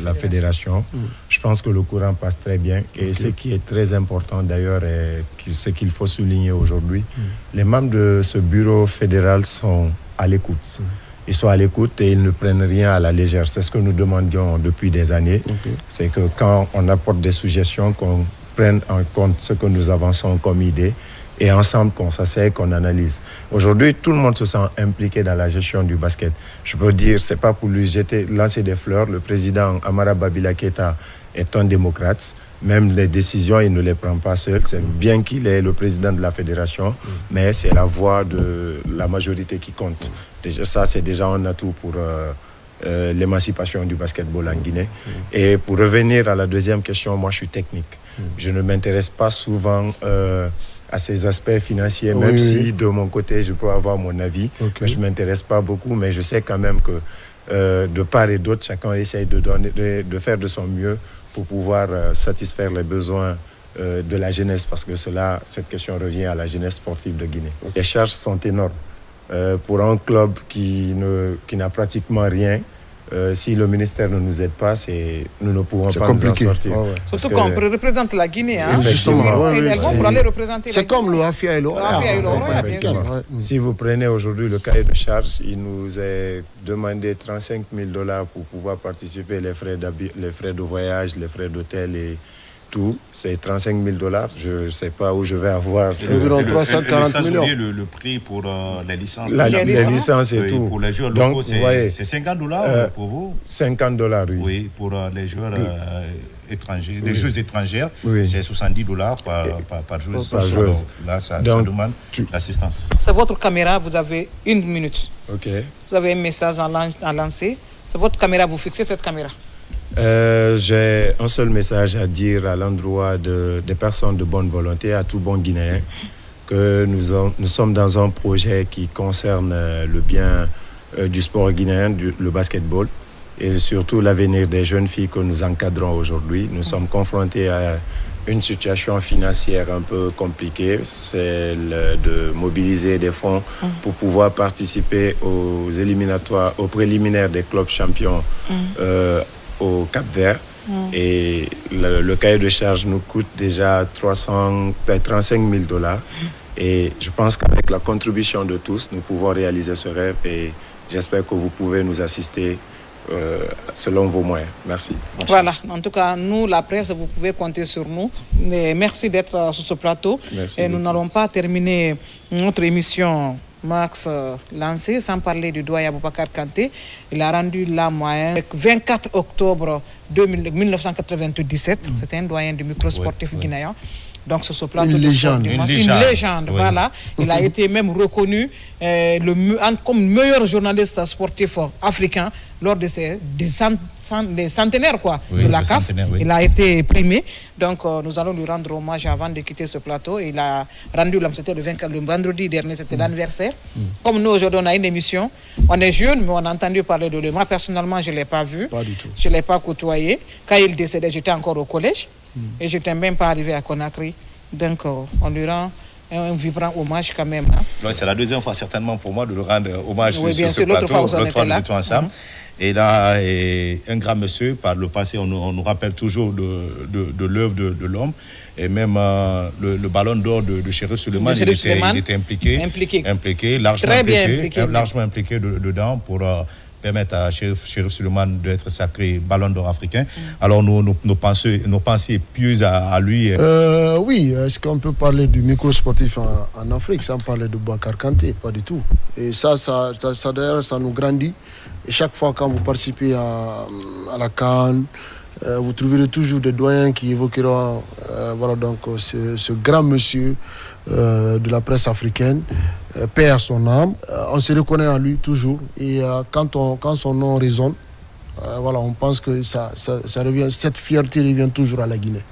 la fédération. Je pense que le courant passe très bien. Et ce qui est très important d'ailleurs, et ce qu'il faut souligner aujourd'hui, les membres de ce bureau fédéral sont à l'écoute. Ils sont à l'écoute et ils ne prennent rien à la légère. C'est ce que nous demandions depuis des années. C'est que quand on apporte des suggestions, qu'on prenne en compte ce que nous avançons comme idée, et ensemble qu'on s'asseye, qu'on analyse. Aujourd'hui, tout le monde se sent impliqué dans la gestion du basket. Je peux dire, c'est pas pour lui lancer des fleurs. Le président Amara Babila Keita est un démocrate. Même les décisions, il ne les prend pas seul. C'est bien qu'il est le président de la fédération, mais c'est la voix de la majorité qui compte. Déjà, ça, c'est déjà un atout pour l'émancipation du basketball en Guinée. Et pour revenir à la deuxième question, moi, je suis technique. Je ne m'intéresse pas souvent à ces aspects financiers, même si de mon côté, je peux avoir mon avis. Mais je ne m'intéresse pas beaucoup, mais je sais quand même que de part et d'autre, chacun essaye de faire de son mieux pour pouvoir satisfaire les besoins de la jeunesse, parce que cette question revient à la jeunesse sportive de Guinée. Les charges sont énormes. Pour un club qui n'a pratiquement rien, si le ministère ne nous aide pas, nous ne pourrons pas nous en sortir. Surtout qu'on représente la Guinée. Hein. Justement, pour aller représenter c'est comme le Afia et l'Oréal. Si vous prenez aujourd'hui le cahier de charge, il nous est demandé $35 000 pour pouvoir participer, les frais de voyage, les frais d'hôtel et tout. C'est $35 000. Je ne sais pas où je vais avoir. C'est environ 340 millions. Le prix pour les licences. Les licences et tout. Pour les joueurs locaux, c'est $50 pour vous. $50, oui. Oui, pour les joueurs étrangers. Les joueurs étrangères, c'est $70 par joueuse. Là, ça demande l'assistance. C'est votre caméra, vous avez 1 minute. OK. Vous avez un message à lancer. C'est votre caméra, vous fixez cette caméra. J'ai un seul message à dire à l'endroit des personnes de bonne volonté, à tout bon Guinéen, que nous sommes dans un projet qui concerne le bien du sport guinéen, le basketball, et surtout l'avenir des jeunes filles que nous encadrons aujourd'hui. Nous sommes confrontés à une situation financière un peu compliquée, c'est de mobiliser des fonds pour pouvoir participer aux préliminaires des clubs champions au Cap-Vert. Et le cahier de charge nous coûte déjà $35 000. Et je pense qu'avec la contribution de tous, nous pouvons réaliser ce rêve, et j'espère que vous pouvez nous assister selon vos moyens. Merci. Voilà, en tout cas, nous, la presse, vous pouvez compter sur nous. Mais merci d'être sur ce plateau. Merci et beaucoup. Nous n'allons pas terminer notre émission Max lancée sans parler du doyen Boubacar Kanté. Il a rendu la moyenne le 24 octobre 1997. C'était un doyen du microsportif guinéen. Donc, sur ce plateau une légende. Une légende, voilà. Il a été même reconnu comme meilleur journaliste sportif africain lors de des centenaires de la CAF. Il a été primé. Donc, nous allons lui rendre hommage avant de quitter ce plateau. Il a rendu, c'était le vendredi dernier, c'était l'anniversaire. Comme nous, aujourd'hui, on a une émission. On est jeunes, mais on a entendu parler de lui. Moi, personnellement, je ne l'ai pas vu. Pas du tout. Je ne l'ai pas côtoyé. Quand il décédait, j'étais encore au collège. Et je n'étais même pas arrivé à Conakry. Donc, on lui rend un vibrant hommage quand même. Hein. Oui, c'est la deuxième fois certainement pour moi de le rendre hommage sur bien ce sûr, plateau. l'autre fois, nous étions ensemble. Et là, un grand monsieur, par le passé, on nous rappelle toujours de l'œuvre de l'homme. Et même le ballon d'or de Chérif Souleymane, il était impliqué, largement impliqué dedans pour permettre à Chérif Souleymane d'être sacré ballon d'or africain. Alors nos pensées pieuses à lui. Oui, est-ce qu'on peut parler du micro-sportif en Afrique sans parler de Boubacar Kanté? Pas du tout. Et ça d'ailleurs, ça nous grandit. Et chaque fois quand vous participez à la CAN, vous trouverez toujours des doyens qui évoqueront ce grand monsieur de la presse africaine, paix à son âme. On se reconnaît en lui toujours. Et quand son nom résonne, on pense que ça revient, cette fierté revient toujours à la Guinée.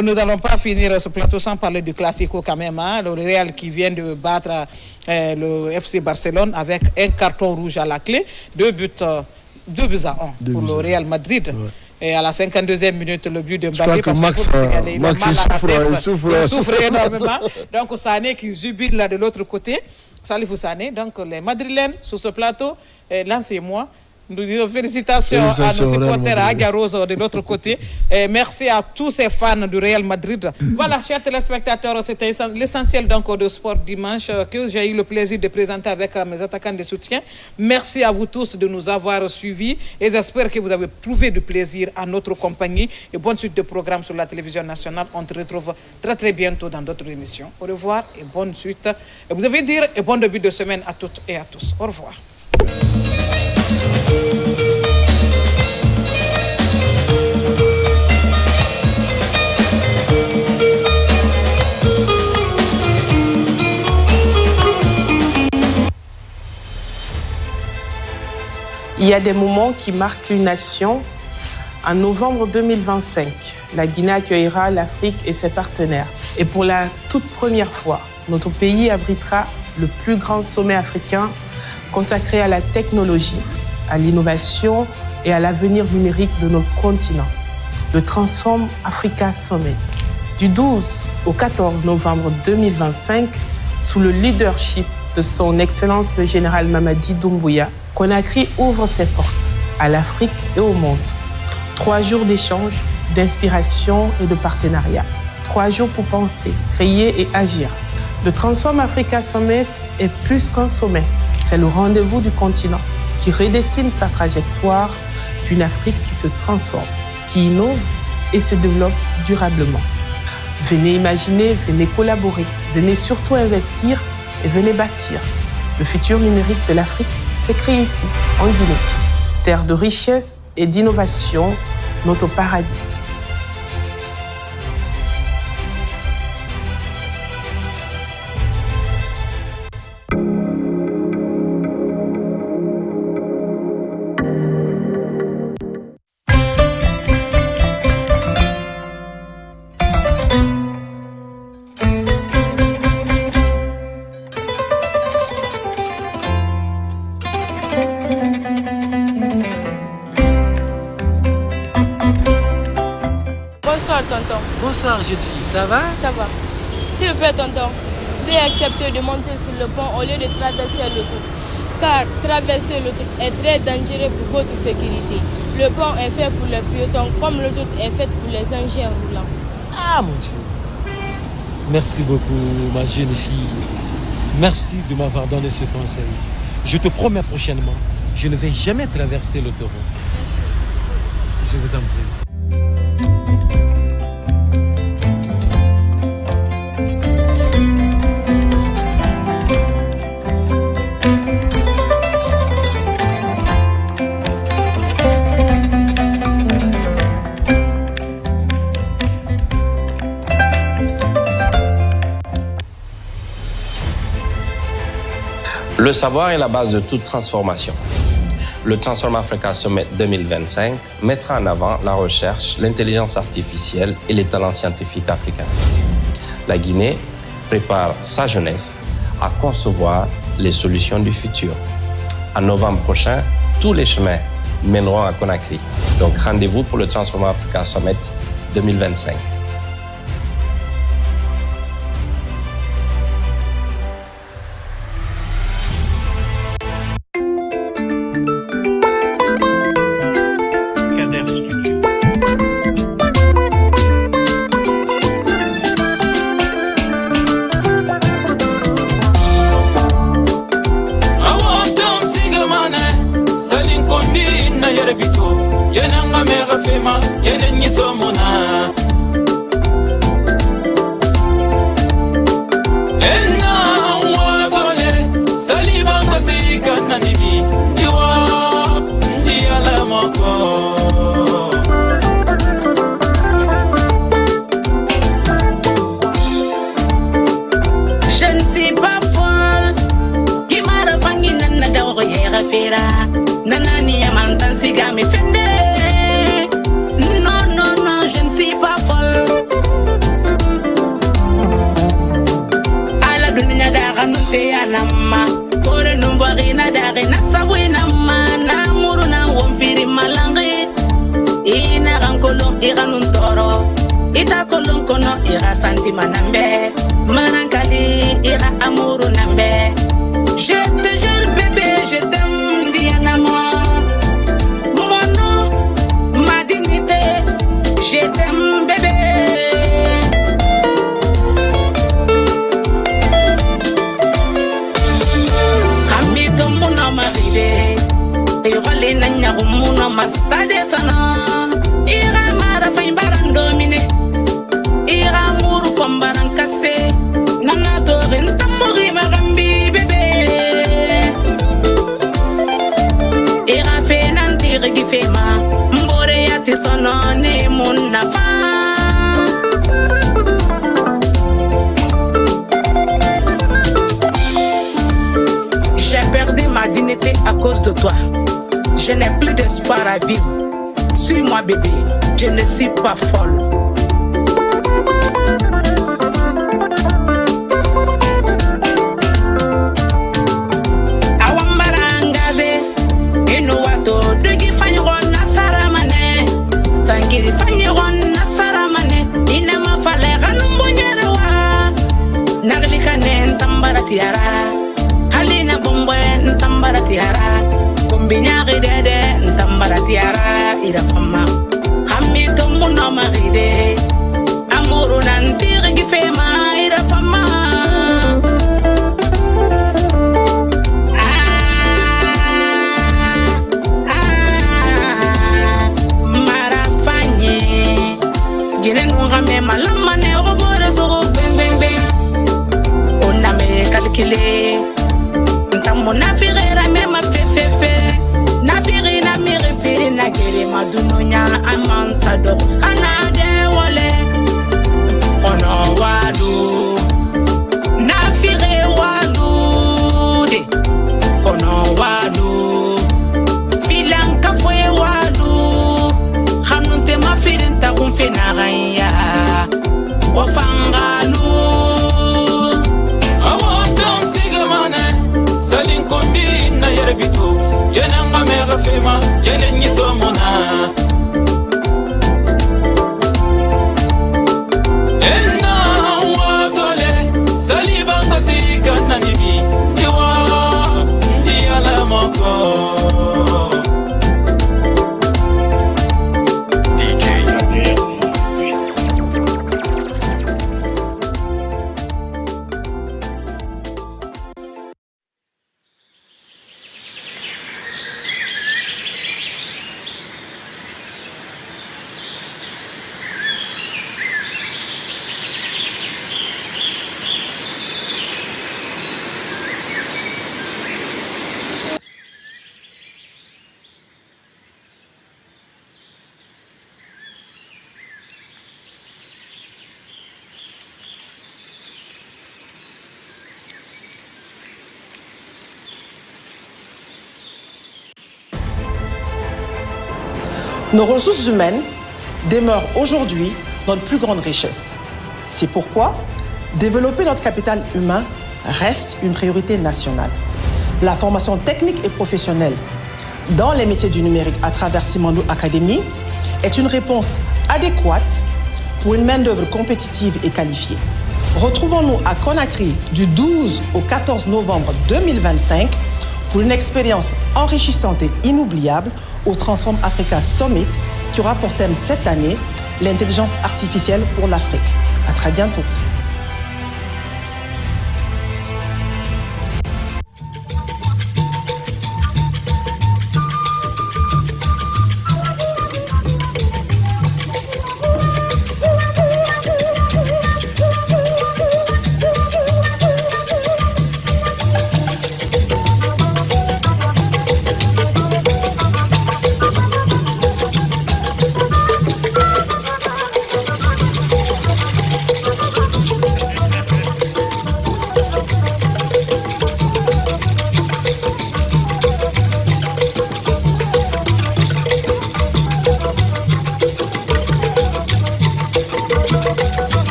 Nous n'allons pas finir ce plateau sans parler du Classico quand même. Hein? Le Real qui vient de battre le FC Barcelone avec un carton rouge à la clé. 2 buts à 1 pour le Real Madrid. Ouais. Et à la 52e minute, le but de Mbappé, parce que Max souffre énormément. Donc Sané qui jubile là de l'autre côté. Salifou Sané. Donc les Madrilènes sur ce plateau, lancez-moi. Nous disons félicitations à nos supporters à Agarose de l'autre côté. Et merci à tous ces fans du Real Madrid. Voilà, chers téléspectateurs, c'était l'essentiel donc de Sport Dimanche que j'ai eu le plaisir de présenter avec mes attaquants de soutien. Merci à vous tous de nous avoir suivis et j'espère que vous avez trouvé du plaisir à notre compagnie. Et bonne suite de programmes sur la télévision nationale. On te retrouve très très bientôt dans d'autres émissions. Au revoir et bonne suite. Et vous devez dire et bon début de semaine à toutes et à tous. Au revoir. Il y a des moments qui marquent une nation. En novembre 2025, la Guinée accueillera l'Afrique et ses partenaires. Et pour la toute première fois, notre pays abritera le plus grand sommet africain consacré à la technologie, à l'innovation et à l'avenir numérique de notre continent, le Transform Africa Summit. Du 12 au 14 novembre 2025, sous le leadership de son Excellence le général Mamadi Doumbouya, Conakry ouvre ses portes à l'Afrique et au monde. 3 jours d'échanges, d'inspiration et de partenariat. 3 jours pour penser, créer et agir. Le Transform Africa Summit est plus qu'un sommet. C'est le rendez-vous du continent qui redessine sa trajectoire d'une Afrique qui se transforme, qui innove et se développe durablement. Venez imaginer, venez collaborer, venez surtout investir et venez bâtir. Le futur numérique de l'Afrique s'écrit ici, en Guinée. Terre de richesse et d'innovation, notre paradis. Bonsoir tonton. Bonsoir jeune fille, ça va? Ça va. S'il vous plaît tonton, veuillez accepter de monter sur le pont au lieu de traverser l'autoroute. Car traverser l'autoroute est très dangereux pour votre sécurité. Le pont est fait pour les piétons comme l'autoroute est faite pour les engins roulants. Ah mon Dieu. Merci beaucoup ma jeune fille. Merci de m'avoir donné ce conseil. Je te promets prochainement, je ne vais jamais traverser l'autoroute. Je vous en prie. Le savoir est la base de toute transformation. Le Transform Africa Summit 2025 mettra en avant la recherche, l'intelligence artificielle et les talents scientifiques africains. La Guinée prépare sa jeunesse à concevoir les solutions du futur. En novembre prochain, tous les chemins mèneront à Conakry. Donc rendez-vous pour le Transform Africa Summit 2025. J'ai perdu ma dignité à cause de toi. Je n'ai plus d'espoir à vivre. Suis-moi bébé, je ne suis pas folle. Awambarangaze, Inuwato, Dugi Fanyon Nasaramane, Sangiri Fanyon Nasaramane, Inama Fale Ranumbunyarawa, Naglikane Ntambaratiara, Halina Bombwe Ntambaratiara, Kumbinyari Dede Ntambaratiara, Irafama, Hamito Munomaride, Amuru Nantiri Gifema, Irafama. Malamane obore so beng beng beng. On a me calculé. Ntamo na firera me ma fe. Na firi na mi refiri na kere madunonya amansado. Anade wole. Ono wadu. Na fire wadu de. Ono wadu. Filanka fwe wadu. Hanunte ma firin ta kunfina ganya. Wafangalu Awotan sigamane Salin kombi na yerbito Jenanga mega fema Jenen nisomona Enna watole Salibanga sikana nibi Diwa Diala moko Nos ressources humaines demeurent aujourd'hui notre plus grande richesse. C'est pourquoi développer notre capital humain reste une priorité nationale. La formation technique et professionnelle dans les métiers du numérique à travers Simandou Academy est une réponse adéquate pour une main-d'œuvre compétitive et qualifiée. Retrouvons-nous à Conakry du 12 au 14 novembre 2025 pour une expérience enrichissante et inoubliable au Transform Africa Summit qui aura pour thème cette année l'intelligence artificielle pour l'Afrique. À très bientôt.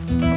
Afrique.